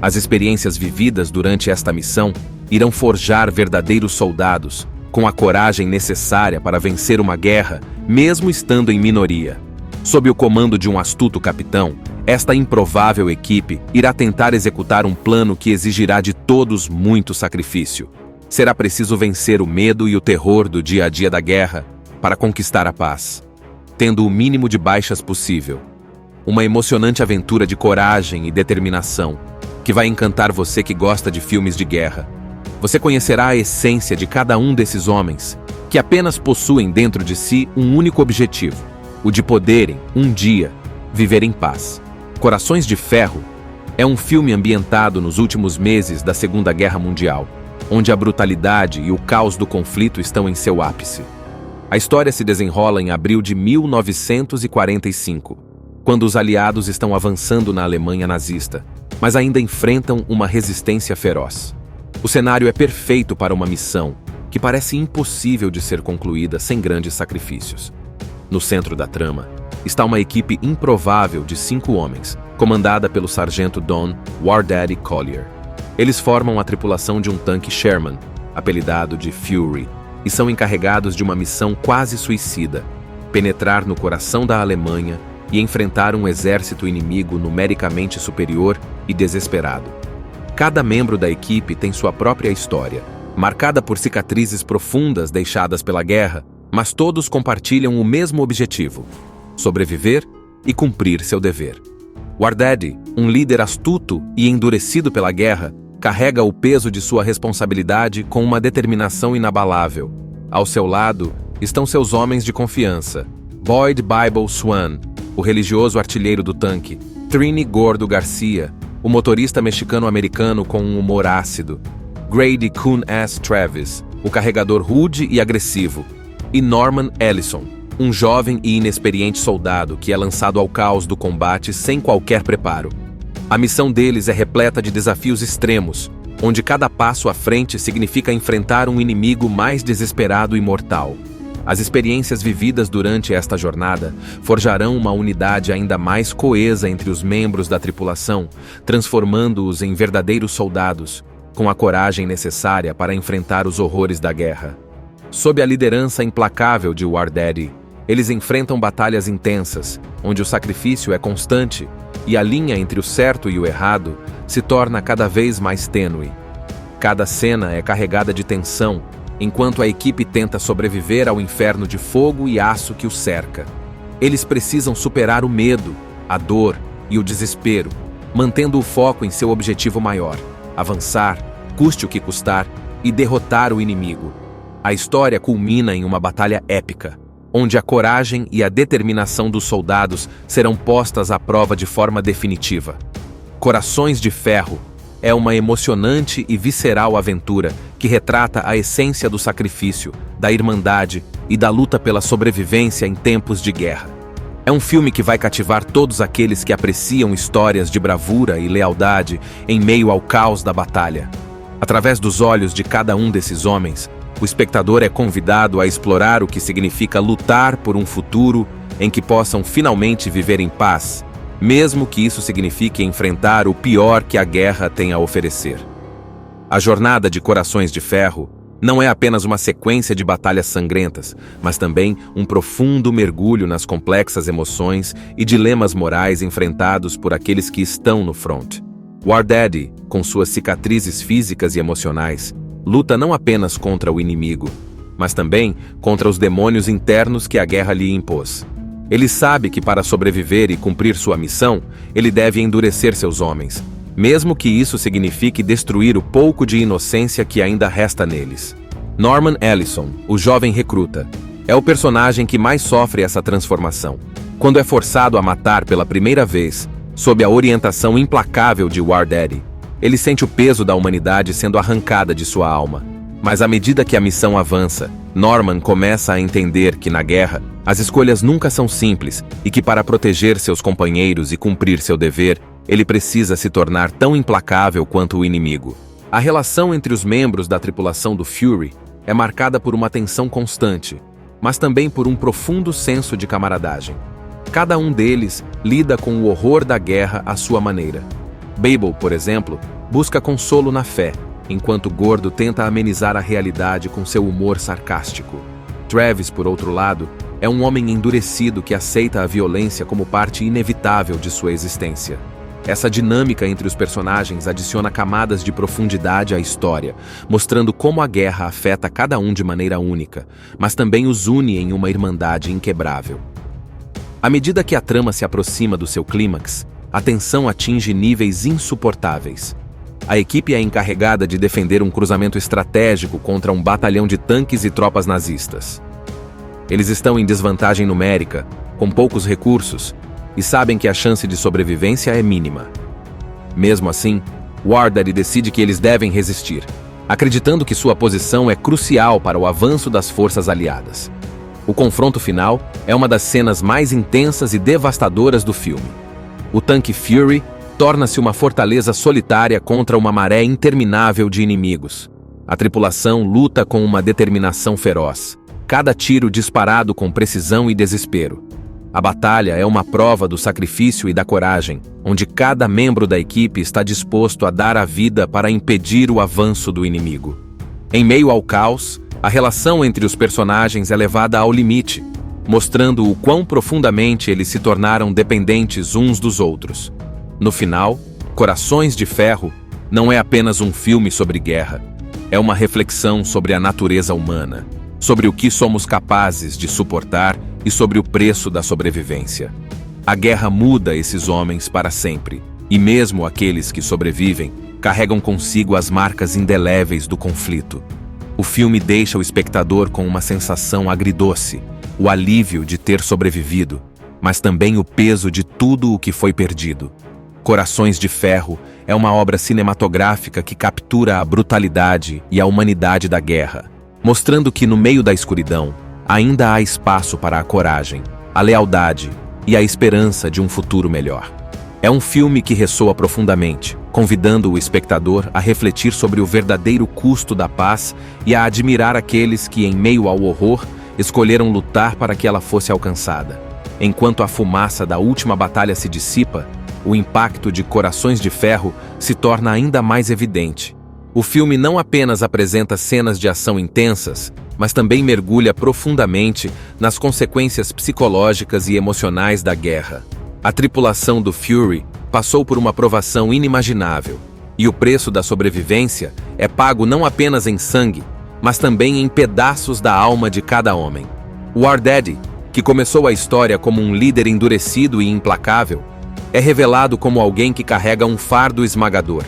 As experiências vividas durante esta missão irão forjar verdadeiros soldados, com a coragem necessária para vencer uma guerra, mesmo estando em minoria. Sob o comando de um astuto capitão, esta improvável equipe irá tentar executar um plano que exigirá de todos muito sacrifício. Será preciso vencer o medo e o terror do dia a dia da guerra para conquistar a paz, tendo o mínimo de baixas possível. Uma emocionante aventura de coragem e determinação, que vai encantar você que gosta de filmes de guerra. Você conhecerá a essência de cada um desses homens, que apenas possuem dentro de si um único objetivo, o de poderem, um dia, viver em paz. Corações de Ferro é um filme ambientado nos últimos meses da Segunda Guerra Mundial, onde a brutalidade e o caos do conflito estão em seu ápice. A história se desenrola em abril de 1945, quando os aliados estão avançando na Alemanha nazista, mas ainda enfrentam uma resistência feroz. O cenário é perfeito para uma missão que parece impossível de ser concluída sem grandes sacrifícios. No centro da trama está uma equipe improvável de 5 homens, comandada pelo sargento Don War Daddy Collier. Eles formam a tripulação de um tanque Sherman, apelidado de Fury, e são encarregados de uma missão quase suicida: penetrar no coração da Alemanha e enfrentar um exército inimigo numericamente superior e desesperado. Cada membro da equipe tem sua própria história, marcada por cicatrizes profundas deixadas pela guerra, mas todos compartilham o mesmo objetivo: sobreviver e cumprir seu dever. War Daddy, um líder astuto e endurecido pela guerra, carrega o peso de sua responsabilidade com uma determinação inabalável. Ao seu lado estão seus homens de confiança: Boyd Bible Swan, o religioso artilheiro do tanque; Trini Gordo Garcia, o motorista mexicano-americano com um humor ácido; Grady Coon S. Travis, o carregador rude e agressivo; e Norman Ellison, um jovem e inexperiente soldado que é lançado ao caos do combate sem qualquer preparo. A missão deles é repleta de desafios extremos, onde cada passo à frente significa enfrentar um inimigo mais desesperado e mortal. As experiências vividas durante esta jornada forjarão uma unidade ainda mais coesa entre os membros da tripulação, transformando-os em verdadeiros soldados, com a coragem necessária para enfrentar os horrores da guerra. Sob a liderança implacável de War Daddy, eles enfrentam batalhas intensas, onde o sacrifício é constante, e a linha entre o certo e o errado se torna cada vez mais tênue. Cada cena é carregada de tensão, enquanto a equipe tenta sobreviver ao inferno de fogo e aço que o cerca. Eles precisam superar o medo, a dor e o desespero, mantendo o foco em seu objetivo maior: avançar, custe o que custar, e derrotar o inimigo. A história culmina em uma batalha épica, onde a coragem e a determinação dos soldados serão postas à prova de forma definitiva. Corações de Ferro é uma emocionante e visceral aventura que retrata a essência do sacrifício, da irmandade e da luta pela sobrevivência em tempos de guerra. É um filme que vai cativar todos aqueles que apreciam histórias de bravura e lealdade em meio ao caos da batalha. Através dos olhos de cada um desses homens, o espectador é convidado a explorar o que significa lutar por um futuro em que possam finalmente viver em paz, mesmo que isso signifique enfrentar o pior que a guerra tem a oferecer. A jornada de Corações de Ferro não é apenas uma sequência de batalhas sangrentas, mas também um profundo mergulho nas complexas emoções e dilemas morais enfrentados por aqueles que estão no front. War Daddy, com suas cicatrizes físicas e emocionais, luta não apenas contra o inimigo, mas também contra os demônios internos que a guerra lhe impôs. Ele sabe que para sobreviver e cumprir sua missão, ele deve endurecer seus homens, mesmo que isso signifique destruir o pouco de inocência que ainda resta neles. Norman Ellison, o jovem recruta, é o personagem que mais sofre essa transformação. Quando é forçado a matar pela primeira vez, sob a orientação implacável de War Daddy, ele sente o peso da humanidade sendo arrancada de sua alma. Mas à medida que a missão avança, Norman começa a entender que na guerra, as escolhas nunca são simples e que para proteger seus companheiros e cumprir seu dever, ele precisa se tornar tão implacável quanto o inimigo. A relação entre os membros da tripulação do Fury é marcada por uma tensão constante, mas também por um profundo senso de camaradagem. Cada um deles lida com o horror da guerra à sua maneira. Babel, por exemplo, busca consolo na fé, enquanto Gordo tenta amenizar a realidade com seu humor sarcástico. Travis, por outro lado, é um homem endurecido que aceita a violência como parte inevitável de sua existência. Essa dinâmica entre os personagens adiciona camadas de profundidade à história, mostrando como a guerra afeta cada um de maneira única, mas também os une em uma irmandade inquebrável. À medida que a trama se aproxima do seu clímax, a tensão atinge níveis insuportáveis. A equipe é encarregada de defender um cruzamento estratégico contra um batalhão de tanques e tropas nazistas. Eles estão em desvantagem numérica, com poucos recursos, e sabem que a chance de sobrevivência é mínima. Mesmo assim, War Daddy decide que eles devem resistir, acreditando que sua posição é crucial para o avanço das forças aliadas. O confronto final é uma das cenas mais intensas e devastadoras do filme. O tanque Fury torna-se uma fortaleza solitária contra uma maré interminável de inimigos. A tripulação luta com uma determinação feroz, cada tiro disparado com precisão e desespero. A batalha é uma prova do sacrifício e da coragem, onde cada membro da equipe está disposto a dar a vida para impedir o avanço do inimigo. Em meio ao caos, a relação entre os personagens é levada ao limite, mostrando o quão profundamente eles se tornaram dependentes uns dos outros. No final, Corações de Ferro não é apenas um filme sobre guerra, é uma reflexão sobre a natureza humana, sobre o que somos capazes de suportar e sobre o preço da sobrevivência. A guerra muda esses homens para sempre, e mesmo aqueles que sobrevivem carregam consigo as marcas indeléveis do conflito. O filme deixa o espectador com uma sensação agridoce, o alívio de ter sobrevivido, mas também o peso de tudo o que foi perdido. Corações de Ferro é uma obra cinematográfica que captura a brutalidade e a humanidade da guerra, mostrando que no meio da escuridão ainda há espaço para a coragem, a lealdade e a esperança de um futuro melhor. É um filme que ressoa profundamente, convidando o espectador a refletir sobre o verdadeiro custo da paz e a admirar aqueles que, em meio ao horror, escolheram lutar para que ela fosse alcançada. Enquanto a fumaça da última batalha se dissipa, o impacto de Corações de Ferro se torna ainda mais evidente. O filme não apenas apresenta cenas de ação intensas, mas também mergulha profundamente nas consequências psicológicas e emocionais da guerra. A tripulação do Fury passou por uma provação inimaginável, e o preço da sobrevivência é pago não apenas em sangue, mas também em pedaços da alma de cada homem. War Daddy, que começou a história como um líder endurecido e implacável, é revelado como alguém que carrega um fardo esmagador.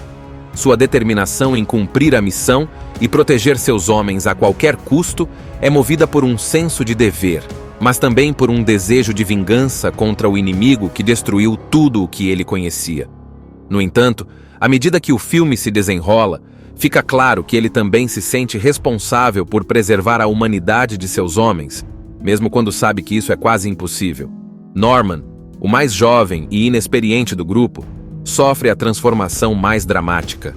Sua determinação em cumprir a missão e proteger seus homens a qualquer custo é movida por um senso de dever, mas também por um desejo de vingança contra o inimigo que destruiu tudo o que ele conhecia. No entanto, à medida que o filme se desenrola, fica claro que ele também se sente responsável por preservar a humanidade de seus homens, mesmo quando sabe que isso é quase impossível. Norman, o mais jovem e inexperiente do grupo, sofre a transformação mais dramática.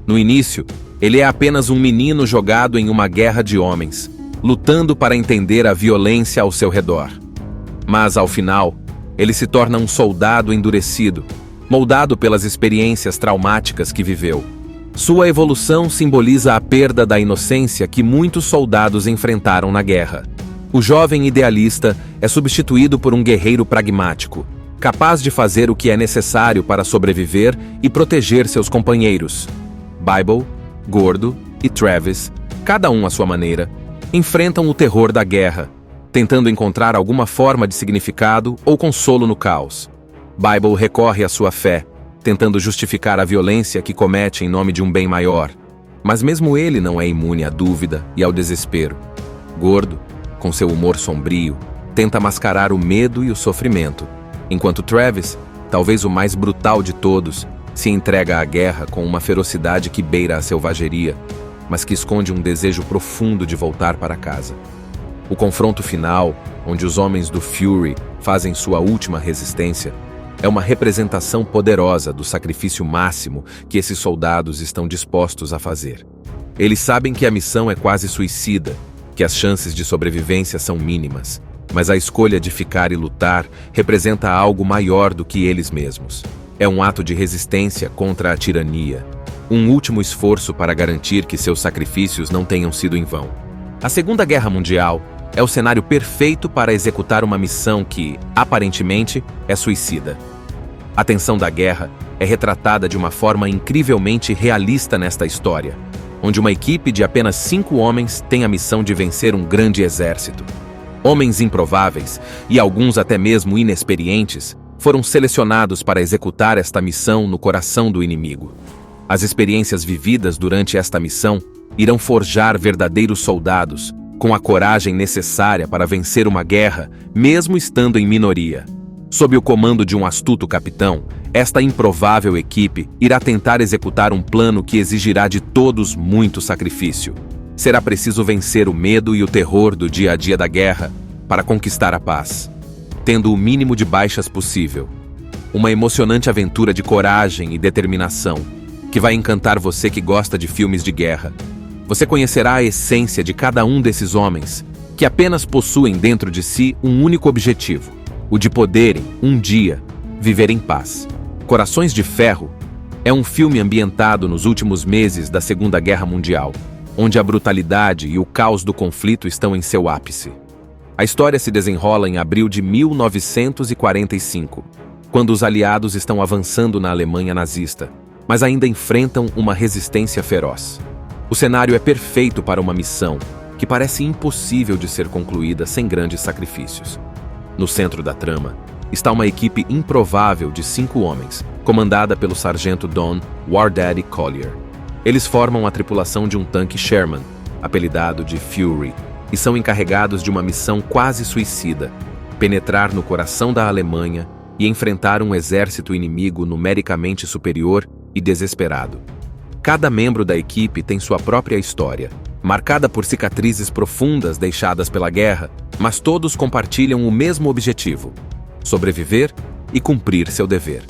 No início, ele é apenas um menino jogado em uma guerra de homens, lutando para entender a violência ao seu redor. Mas, ao final, ele se torna um soldado endurecido, moldado pelas experiências traumáticas que viveu. Sua evolução simboliza a perda da inocência que muitos soldados enfrentaram na guerra. O jovem idealista é substituído por um guerreiro pragmático, capaz de fazer o que é necessário para sobreviver e proteger seus companheiros. Bible, Gordo e Travis, cada um à sua maneira, enfrentam o terror da guerra, tentando encontrar alguma forma de significado ou consolo no caos. Bible recorre à sua fé, tentando justificar a violência que comete em nome de um bem maior. Mas mesmo ele não é imune à dúvida e ao desespero. Gordo, com seu humor sombrio, tenta mascarar o medo e o sofrimento, enquanto Travis, talvez o mais brutal de todos, se entrega à guerra com uma ferocidade que beira a selvageria, mas que esconde um desejo profundo de voltar para casa. O confronto final, onde os homens do Fury fazem sua última resistência, é uma representação poderosa do sacrifício máximo que esses soldados estão dispostos a fazer. Eles sabem que a missão é quase suicida, que as chances de sobrevivência são mínimas, mas a escolha de ficar e lutar representa algo maior do que eles mesmos. É um ato de resistência contra a tirania, um último esforço para garantir que seus sacrifícios não tenham sido em vão. A Segunda Guerra Mundial é o cenário perfeito para executar uma missão que, aparentemente, é suicida. A tensão da guerra é retratada de uma forma incrivelmente realista nesta história, onde uma equipe de apenas 5 homens tem a missão de vencer um grande exército. Homens improváveis, e alguns até mesmo inexperientes, foram selecionados para executar esta missão no coração do inimigo. As experiências vividas durante esta missão irão forjar verdadeiros soldados, com a coragem necessária para vencer uma guerra, mesmo estando em minoria. Sob o comando de um astuto capitão, esta improvável equipe irá tentar executar um plano que exigirá de todos muito sacrifício. Será preciso vencer o medo e o terror do dia a dia da guerra para conquistar a paz, tendo o mínimo de baixas possível. Uma emocionante aventura de coragem e determinação, que vai encantar você que gosta de filmes de guerra. Você conhecerá a essência de cada um desses homens, que apenas possuem dentro de si um único objetivo: o de poderem, um dia, viver em paz. Corações de Ferro é um filme ambientado nos últimos meses da Segunda Guerra Mundial, onde a brutalidade e o caos do conflito estão em seu ápice. A história se desenrola em abril de 1945, quando os aliados estão avançando na Alemanha nazista, mas ainda enfrentam uma resistência feroz. O cenário é perfeito para uma missão que parece impossível de ser concluída sem grandes sacrifícios. No centro da trama está uma equipe improvável de 5 homens, comandada pelo sargento Don War Daddy Collier. Eles formam a tripulação de um tanque Sherman, apelidado de Fury, e são encarregados de uma missão quase suicida: penetrar no coração da Alemanha e enfrentar um exército inimigo numericamente superior e desesperado. Cada membro da equipe tem sua própria história, marcada por cicatrizes profundas deixadas pela guerra, mas todos compartilham o mesmo objetivo: sobreviver e cumprir seu dever.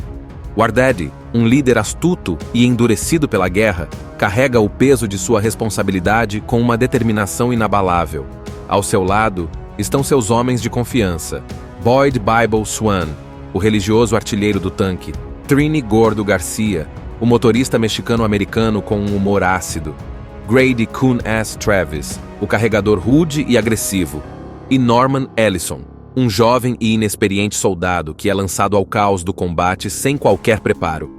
War Daddy, um líder astuto e endurecido pela guerra, carrega o peso de sua responsabilidade com uma determinação inabalável. Ao seu lado estão seus homens de confiança: Boyd Bible Swan, o religioso artilheiro do tanque; Trini Gordo Garcia, o motorista mexicano-americano com um humor ácido; Grady Coon S. Travis, o carregador rude e agressivo; e Norman Ellison, um jovem e inexperiente soldado que é lançado ao caos do combate sem qualquer preparo.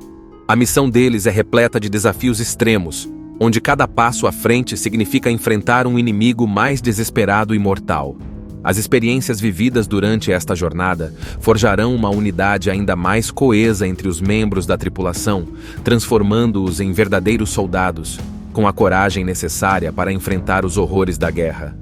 A missão deles é repleta de desafios extremos, onde cada passo à frente significa enfrentar um inimigo mais desesperado e mortal. As experiências vividas durante esta jornada forjarão uma unidade ainda mais coesa entre os membros da tripulação, transformando-os em verdadeiros soldados, com a coragem necessária para enfrentar os horrores da guerra.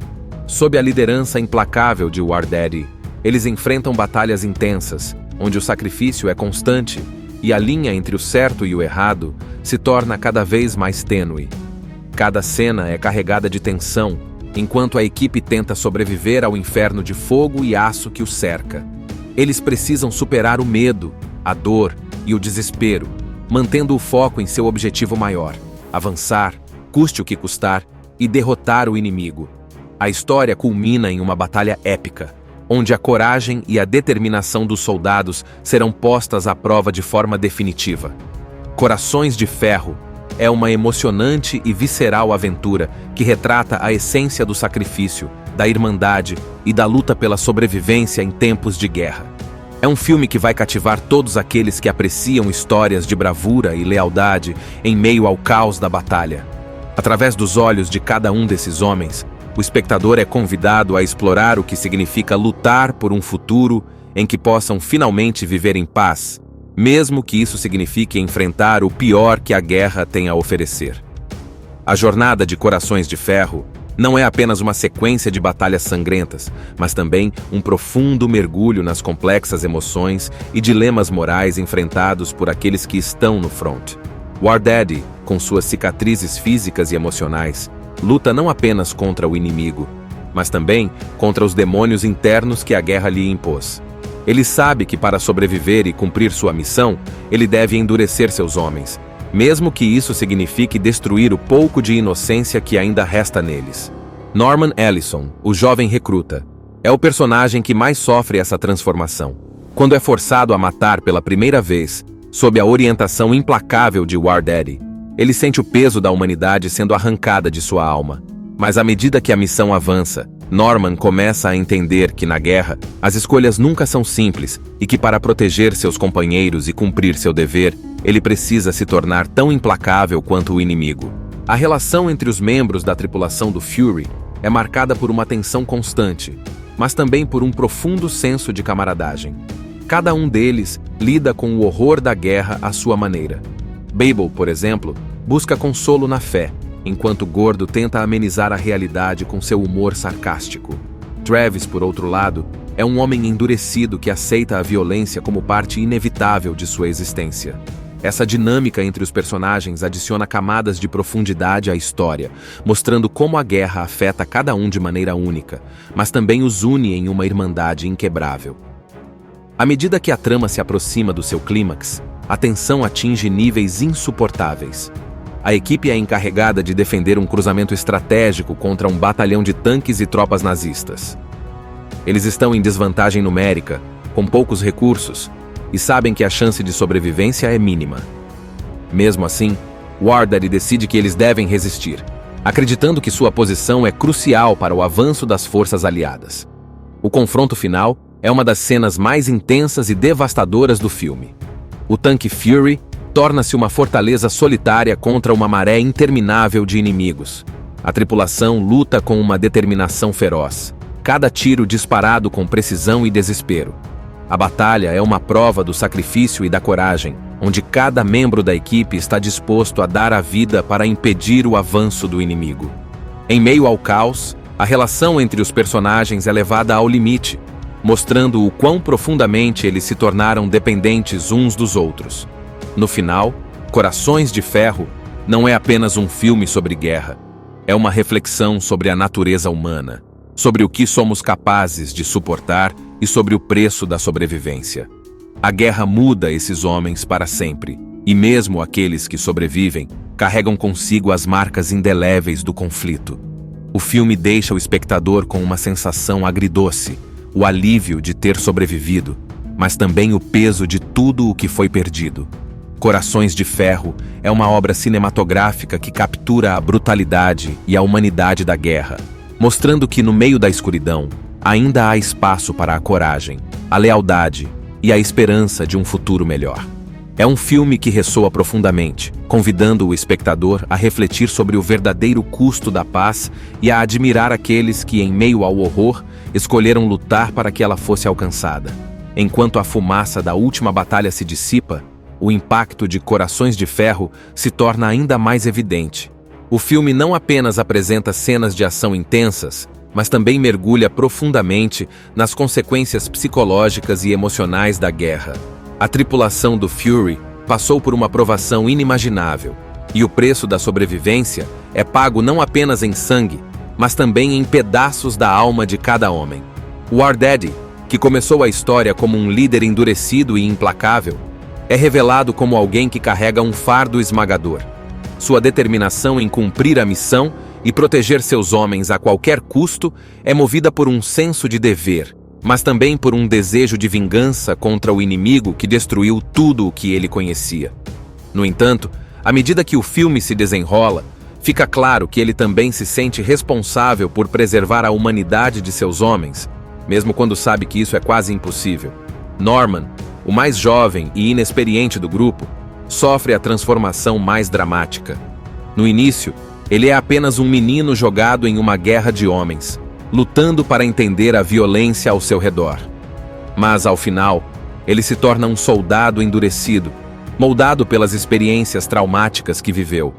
Sob a liderança implacável de War Daddy, eles enfrentam batalhas intensas, onde o sacrifício é constante e a linha entre o certo e o errado se torna cada vez mais tênue. Cada cena é carregada de tensão, enquanto a equipe tenta sobreviver ao inferno de fogo e aço que os cerca. Eles precisam superar o medo, a dor e o desespero, mantendo o foco em seu objetivo maior: avançar, custe o que custar, e derrotar o inimigo. A história culmina em uma batalha épica, onde a coragem e a determinação dos soldados serão postas à prova de forma definitiva. Corações de Ferro é uma emocionante e visceral aventura que retrata a essência do sacrifício, da irmandade e da luta pela sobrevivência em tempos de guerra. É um filme que vai cativar todos aqueles que apreciam histórias de bravura e lealdade em meio ao caos da batalha. Através dos olhos de cada um desses homens, o espectador é convidado a explorar o que significa lutar por um futuro em que possam finalmente viver em paz, mesmo que isso signifique enfrentar o pior que a guerra tem a oferecer. A jornada de Corações de Ferro não é apenas uma sequência de batalhas sangrentas, mas também um profundo mergulho nas complexas emoções e dilemas morais enfrentados por aqueles que estão no front. War Daddy, com suas cicatrizes físicas e emocionais, luta não apenas contra o inimigo, mas também contra os demônios internos que a guerra lhe impôs. Ele sabe que para sobreviver e cumprir sua missão, ele deve endurecer seus homens, mesmo que isso signifique destruir o pouco de inocência que ainda resta neles. Norman Ellison, o jovem recruta, é o personagem que mais sofre essa transformação. Quando é forçado a matar pela primeira vez, sob a orientação implacável de War Daddy, ele sente o peso da humanidade sendo arrancada de sua alma. Mas à medida que a missão avança, Norman começa a entender que na guerra, as escolhas nunca são simples e que para proteger seus companheiros e cumprir seu dever, ele precisa se tornar tão implacável quanto o inimigo. A relação entre os membros da tripulação do Fury é marcada por uma tensão constante, mas também por um profundo senso de camaradagem. Cada um deles lida com o horror da guerra à sua maneira. Babel, por exemplo, busca consolo na fé, enquanto Gordo tenta amenizar a realidade com seu humor sarcástico. Travis, por outro lado, é um homem endurecido que aceita a violência como parte inevitável de sua existência. Essa dinâmica entre os personagens adiciona camadas de profundidade à história, mostrando como a guerra afeta cada um de maneira única, mas também os une em uma irmandade inquebrável. À medida que a trama se aproxima do seu clímax, a tensão atinge níveis insuportáveis. A equipe é encarregada de defender um cruzamento estratégico contra um batalhão de tanques e tropas nazistas. Eles estão em desvantagem numérica, com poucos recursos, e sabem que a chance de sobrevivência é mínima. Mesmo assim, War Daddy decide que eles devem resistir, acreditando que sua posição é crucial para o avanço das forças aliadas. O confronto final é uma das cenas mais intensas e devastadoras do filme. O tanque Fury torna-se uma fortaleza solitária contra uma maré interminável de inimigos. A tripulação luta com uma determinação feroz, cada tiro disparado com precisão e desespero. A batalha é uma prova do sacrifício e da coragem, onde cada membro da equipe está disposto a dar a vida para impedir o avanço do inimigo. Em meio ao caos, a relação entre os personagens é levada ao limite, mostrando o quão profundamente eles se tornaram dependentes uns dos outros. No final, Corações de Ferro não é apenas um filme sobre guerra, é uma reflexão sobre a natureza humana, sobre o que somos capazes de suportar e sobre o preço da sobrevivência. A guerra muda esses homens para sempre, e mesmo aqueles que sobrevivem carregam consigo as marcas indeléveis do conflito. O filme deixa o espectador com uma sensação agridoce, o alívio de ter sobrevivido, mas também o peso de tudo o que foi perdido. Corações de Ferro é uma obra cinematográfica que captura a brutalidade e a humanidade da guerra, mostrando que no meio da escuridão, ainda há espaço para a coragem, a lealdade e a esperança de um futuro melhor. É um filme que ressoa profundamente, convidando o espectador a refletir sobre o verdadeiro custo da paz e a admirar aqueles que, em meio ao horror, escolheram lutar para que ela fosse alcançada. Enquanto a fumaça da última batalha se dissipa, o impacto de Corações de Ferro se torna ainda mais evidente. O filme não apenas apresenta cenas de ação intensas, mas também mergulha profundamente nas consequências psicológicas e emocionais da guerra. A tripulação do Fury passou por uma provação inimaginável, e o preço da sobrevivência é pago não apenas em sangue, mas também em pedaços da alma de cada homem. O War Daddy, que começou a história como um líder endurecido e implacável, é revelado como alguém que carrega um fardo esmagador. Sua determinação em cumprir a missão e proteger seus homens a qualquer custo é movida por um senso de dever, mas também por um desejo de vingança contra o inimigo que destruiu tudo o que ele conhecia. No entanto, à medida que o filme se desenrola, fica claro que ele também se sente responsável por preservar a humanidade de seus homens, mesmo quando sabe que isso é quase impossível. Norman, o mais jovem e inexperiente do grupo, sofre a transformação mais dramática. No início, ele é apenas um menino jogado em uma guerra de homens, lutando para entender a violência ao seu redor. Mas, ao final, ele se torna um soldado endurecido, moldado pelas experiências traumáticas que viveu.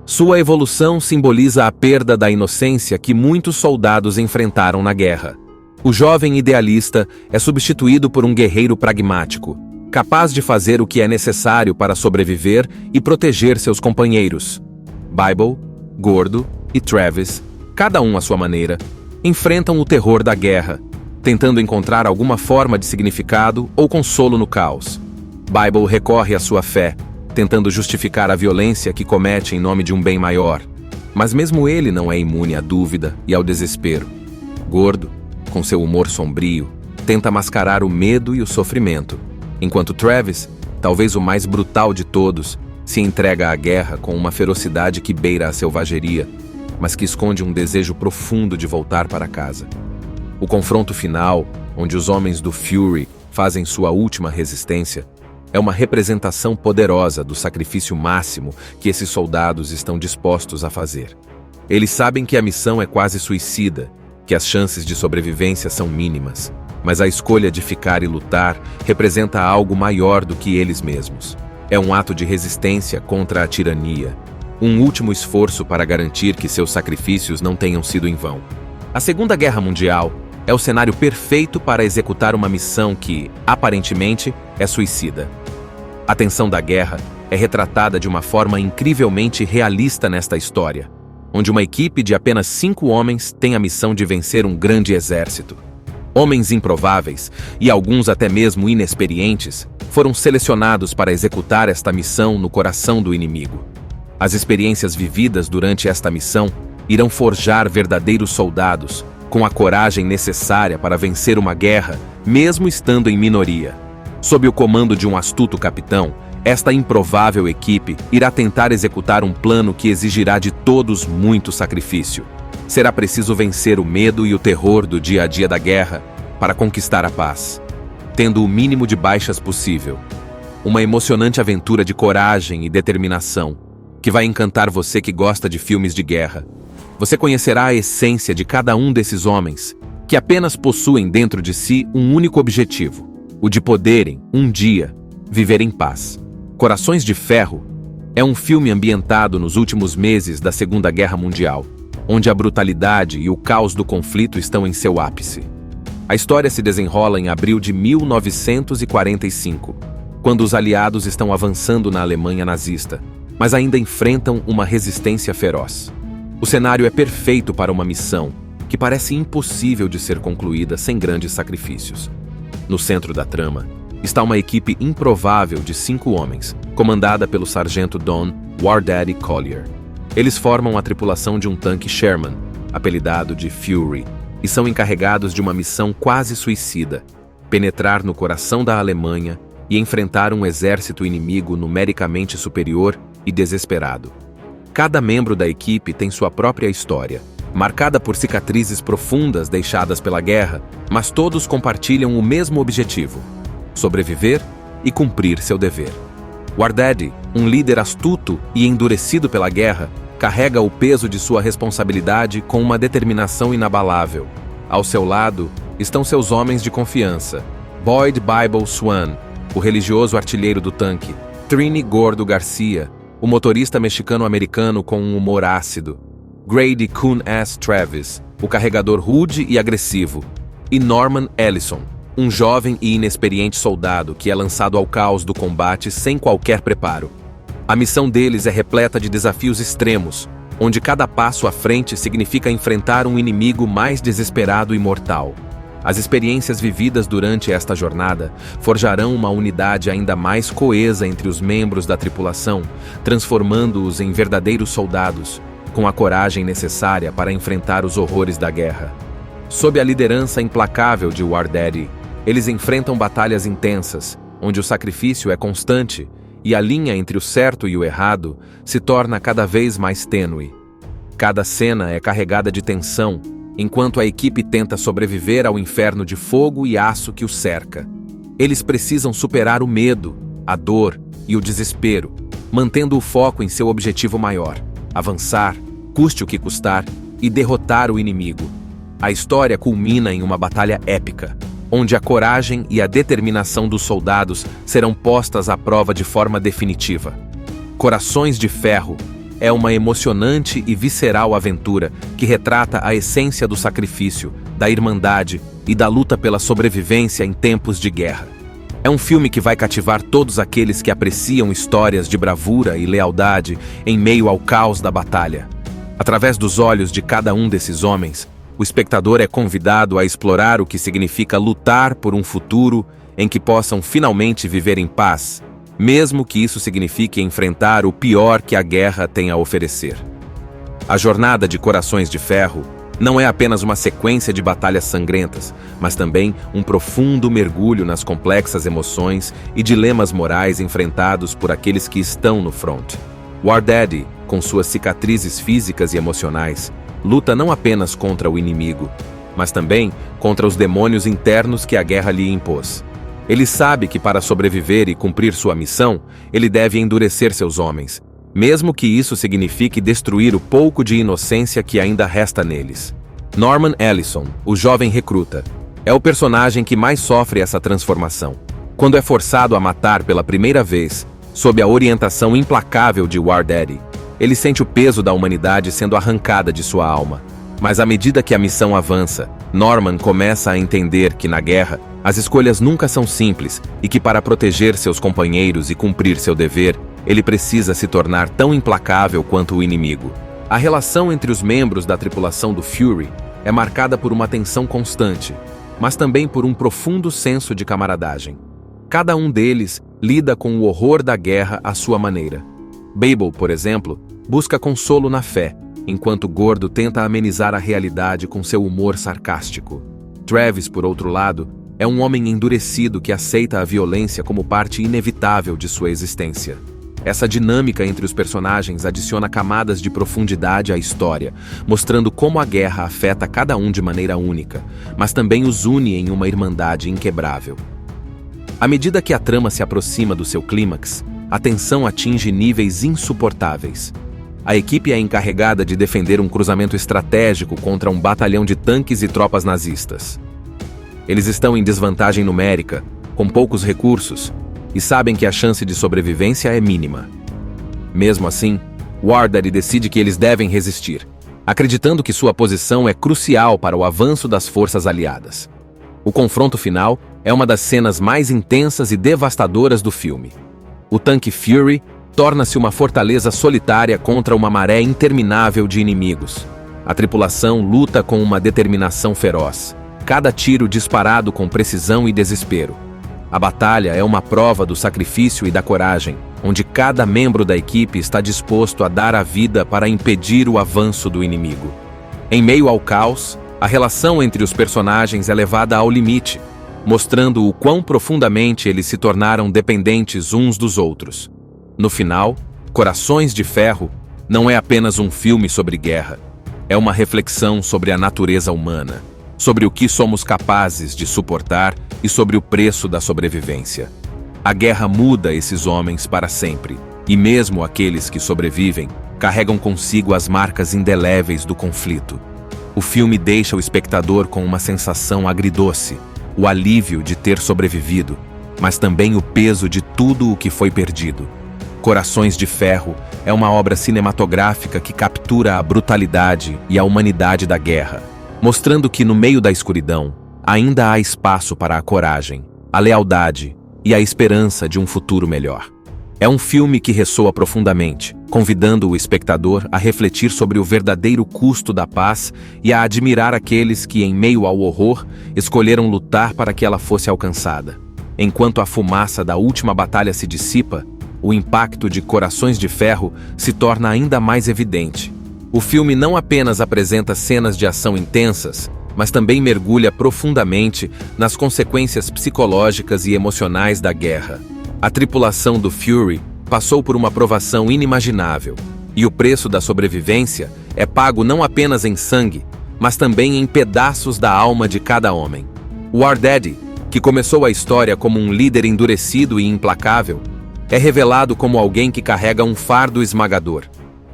Sua evolução simboliza a perda da inocência que muitos soldados enfrentaram na guerra. O jovem idealista é substituído por um guerreiro pragmático, capaz de fazer o que é necessário para sobreviver e proteger seus companheiros. Bible, Gordo e Travis, cada um à sua maneira, enfrentam o terror da guerra, tentando encontrar alguma forma de significado ou consolo no caos. Bible recorre à sua fé, tentando justificar a violência que comete em nome de um bem maior. Mas mesmo ele não é imune à dúvida e ao desespero. Gordo, com seu humor sombrio, tenta mascarar o medo e o sofrimento, enquanto Travis, talvez o mais brutal de todos, se entrega à guerra com uma ferocidade que beira a selvageria, mas que esconde um desejo profundo de voltar para casa. O confronto final, onde os homens do Fury fazem sua última resistência, é uma representação poderosa do sacrifício máximo que esses soldados estão dispostos a fazer. Eles sabem que a missão é quase suicida, que as chances de sobrevivência são mínimas, mas a escolha de ficar e lutar representa algo maior do que eles mesmos. É um ato de resistência contra a tirania, um último esforço para garantir que seus sacrifícios não tenham sido em vão. A Segunda Guerra Mundial é o cenário perfeito para executar uma missão que, aparentemente, é suicida. A tensão da guerra é retratada de uma forma incrivelmente realista nesta história, onde uma equipe de apenas 5 homens tem a missão de vencer um grande exército. Homens improváveis, e alguns até mesmo inexperientes, foram selecionados para executar esta missão no coração do inimigo. As experiências vividas durante esta missão irão forjar verdadeiros soldados, com a coragem necessária para vencer uma guerra, mesmo estando em minoria. Sob o comando de um astuto capitão, esta improvável equipe irá tentar executar um plano que exigirá de todos muito sacrifício. Será preciso vencer o medo e o terror do dia a dia da guerra para conquistar a paz, tendo o mínimo de baixas possível. Uma emocionante aventura de coragem e determinação, que vai encantar você que gosta de filmes de guerra. Você conhecerá a essência de cada um desses homens, que apenas possuem dentro de si um único objetivo, o de poderem, um dia, viver em paz. Corações de Ferro é um filme ambientado nos últimos meses da Segunda Guerra Mundial, onde a brutalidade e o caos do conflito estão em seu ápice. A história se desenrola em abril de 1945, quando os aliados estão avançando na Alemanha nazista, mas ainda enfrentam uma resistência feroz. O cenário é perfeito para uma missão que parece impossível de ser concluída sem grandes sacrifícios. No centro da trama está uma equipe improvável de 5 homens, comandada pelo sargento Don War Daddy Collier. Eles formam a tripulação de um tanque Sherman, apelidado de Fury, e são encarregados de uma missão quase suicida: penetrar no coração da Alemanha e enfrentar um exército inimigo numericamente superior e desesperado. Cada membro da equipe tem sua própria história, marcada por cicatrizes profundas deixadas pela guerra, mas todos compartilham o mesmo objetivo: sobreviver e cumprir seu dever. Wardaddy, um líder astuto e endurecido pela guerra, carrega o peso de sua responsabilidade com uma determinação inabalável. Ao seu lado estão seus homens de confiança: Boyd Bible Swan, o religioso artilheiro do tanque; Trini Gordo Garcia, o motorista mexicano-americano com um humor ácido; Grady Coon S. Travis, o carregador rude e agressivo; e Norman Ellison, um jovem e inexperiente soldado que é lançado ao caos do combate sem qualquer preparo. A missão deles é repleta de desafios extremos, onde cada passo à frente significa enfrentar um inimigo mais desesperado e mortal. As experiências vividas durante esta jornada forjarão uma unidade ainda mais coesa entre os membros da tripulação, transformando-os em verdadeiros soldados, com a coragem necessária para enfrentar os horrores da guerra. Sob a liderança implacável de Wardaddy, eles enfrentam batalhas intensas, onde o sacrifício é constante e a linha entre o certo e o errado se torna cada vez mais tênue. Cada cena é carregada de tensão, enquanto a equipe tenta sobreviver ao inferno de fogo e aço que os cerca. Eles precisam superar o medo, a dor e o desespero, mantendo o foco em seu objetivo maior: avançar, custe o que custar, e derrotar o inimigo. A história culmina em uma batalha épica, onde a coragem e a determinação dos soldados serão postas à prova de forma definitiva. Corações de Ferro é uma emocionante e visceral aventura que retrata a essência do sacrifício, da irmandade e da luta pela sobrevivência em tempos de guerra. É um filme que vai cativar todos aqueles que apreciam histórias de bravura e lealdade em meio ao caos da batalha. Através dos olhos de cada um desses homens, o espectador é convidado a explorar o que significa lutar por um futuro em que possam finalmente viver em paz, mesmo que isso signifique enfrentar o pior que a guerra tem a oferecer. A jornada de Corações de Ferro não é apenas uma sequência de batalhas sangrentas, mas também um profundo mergulho nas complexas emoções e dilemas morais enfrentados por aqueles que estão no front. Wardaddy, com suas cicatrizes físicas e emocionais, luta não apenas contra o inimigo, mas também contra os demônios internos que a guerra lhe impôs. Ele sabe que para sobreviver e cumprir sua missão, ele deve endurecer seus homens, mesmo que isso signifique destruir o pouco de inocência que ainda resta neles. Norman Ellison, o jovem recruta, é o personagem que mais sofre essa transformação. Quando é forçado a matar pela primeira vez, sob a orientação implacável de Wardaddy, ele sente o peso da humanidade sendo arrancada de sua alma. Mas à medida que a missão avança, Norman começa a entender que na guerra, as escolhas nunca são simples e que para proteger seus companheiros e cumprir seu dever, ele precisa se tornar tão implacável quanto o inimigo. A relação entre os membros da tripulação do Fury é marcada por uma tensão constante, mas também por um profundo senso de camaradagem. Cada um deles lida com o horror da guerra à sua maneira. Babel, por exemplo, busca consolo na fé, enquanto Gordo tenta amenizar a realidade com seu humor sarcástico. Travis, por outro lado, é um homem endurecido que aceita a violência como parte inevitável de sua existência. Essa dinâmica entre os personagens adiciona camadas de profundidade à história, mostrando como a guerra afeta cada um de maneira única, mas também os une em uma irmandade inquebrável. À medida que a trama se aproxima do seu clímax, a tensão atinge níveis insuportáveis. A equipe é encarregada de defender um cruzamento estratégico contra um batalhão de tanques e tropas nazistas. Eles estão em desvantagem numérica, com poucos recursos, e sabem que a chance de sobrevivência é mínima. Mesmo assim, Wardaddy decide que eles devem resistir, acreditando que sua posição é crucial para o avanço das forças aliadas. O confronto final é uma das cenas mais intensas e devastadoras do filme. O tanque Fury torna-se uma fortaleza solitária contra uma maré interminável de inimigos. A tripulação luta com uma determinação feroz, cada tiro disparado com precisão e desespero. A batalha é uma prova do sacrifício e da coragem, onde cada membro da equipe está disposto a dar a vida para impedir o avanço do inimigo. Em meio ao caos, a relação entre os personagens é levada ao limite, mostrando o quão profundamente eles se tornaram dependentes uns dos outros. No final, Corações de Ferro não é apenas um filme sobre guerra. É uma reflexão sobre a natureza humana, sobre o que somos capazes de suportar e sobre o preço da sobrevivência. A guerra muda esses homens para sempre, e mesmo aqueles que sobrevivem carregam consigo as marcas indeléveis do conflito. O filme deixa o espectador com uma sensação agridoce, o alívio de ter sobrevivido, mas também o peso de tudo o que foi perdido. Corações de Ferro é uma obra cinematográfica que captura a brutalidade e a humanidade da guerra, mostrando que no meio da escuridão ainda há espaço para a coragem, a lealdade e a esperança de um futuro melhor. É um filme que ressoa profundamente, convidando o espectador a refletir sobre o verdadeiro custo da paz e a admirar aqueles que, em meio ao horror, escolheram lutar para que ela fosse alcançada. Enquanto a fumaça da última batalha se dissipa, o impacto de Corações de Ferro se torna ainda mais evidente. O filme não apenas apresenta cenas de ação intensas, mas também mergulha profundamente nas consequências psicológicas e emocionais da guerra. A tripulação do Fury passou por uma provação inimaginável, e o preço da sobrevivência é pago não apenas em sangue, mas também em pedaços da alma de cada homem. O War Daddy, que começou a história como um líder endurecido e implacável, é revelado como alguém que carrega um fardo esmagador.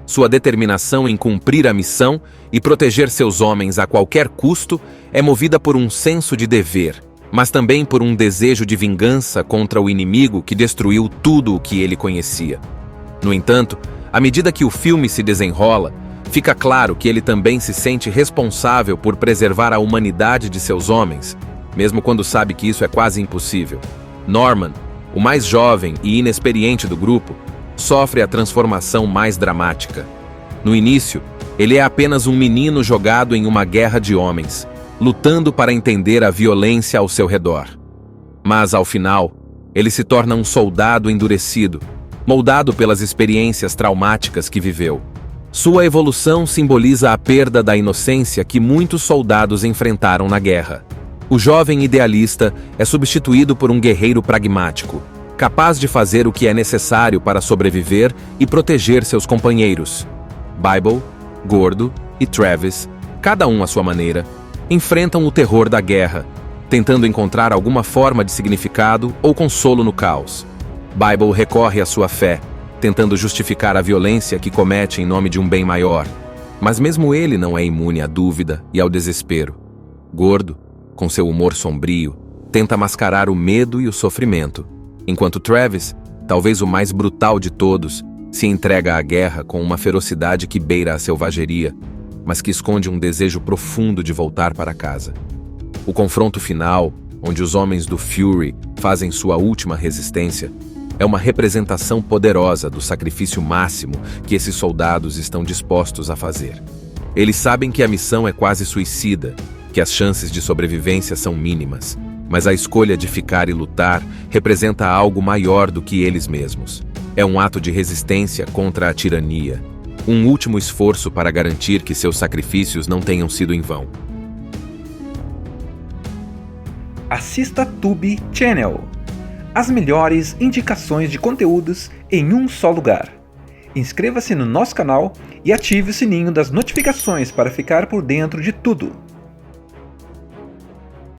Sua determinação em cumprir a missão e proteger seus homens a qualquer custo é movida por um senso de dever, mas também por um desejo de vingança contra o inimigo que destruiu tudo o que ele conhecia. No entanto, à medida que o filme se desenrola, fica claro que ele também se sente responsável por preservar a humanidade de seus homens, mesmo quando sabe que isso é quase impossível. Norman, o mais jovem e inexperiente do grupo, sofre a transformação mais dramática. No início, ele é apenas um menino jogado em uma guerra de homens, lutando para entender a violência ao seu redor. Mas, ao final, ele se torna um soldado endurecido, moldado pelas experiências traumáticas que viveu. Sua evolução simboliza a perda da inocência que muitos soldados enfrentaram na guerra. O jovem idealista é substituído por um guerreiro pragmático, capaz de fazer o que é necessário para sobreviver e proteger seus companheiros. Bible, Gordo e Travis, cada um à sua maneira, enfrentam o terror da guerra, tentando encontrar alguma forma de significado ou consolo no caos. Bible recorre à sua fé, tentando justificar a violência que comete em nome de um bem maior. Mas mesmo ele não é imune à dúvida e ao desespero. Gordo, com seu humor sombrio, tenta mascarar o medo e o sofrimento, enquanto Travis, talvez o mais brutal de todos, se entrega à guerra com uma ferocidade que beira a selvageria, mas que esconde um desejo profundo de voltar para casa. O confronto final, onde os homens do Fury fazem sua última resistência, é uma representação poderosa do sacrifício máximo que esses soldados estão dispostos a fazer. Eles sabem que a missão é quase suicida, que as chances de sobrevivência são mínimas, mas a escolha de ficar e lutar representa algo maior do que eles mesmos. É um ato de resistência contra a tirania, um último esforço para garantir que seus sacrifícios não tenham sido em vão. Assista Tubi Channel. As melhores indicações de conteúdos em um só lugar. Inscreva-se no nosso canal e ative o sininho das notificações para ficar por dentro de tudo.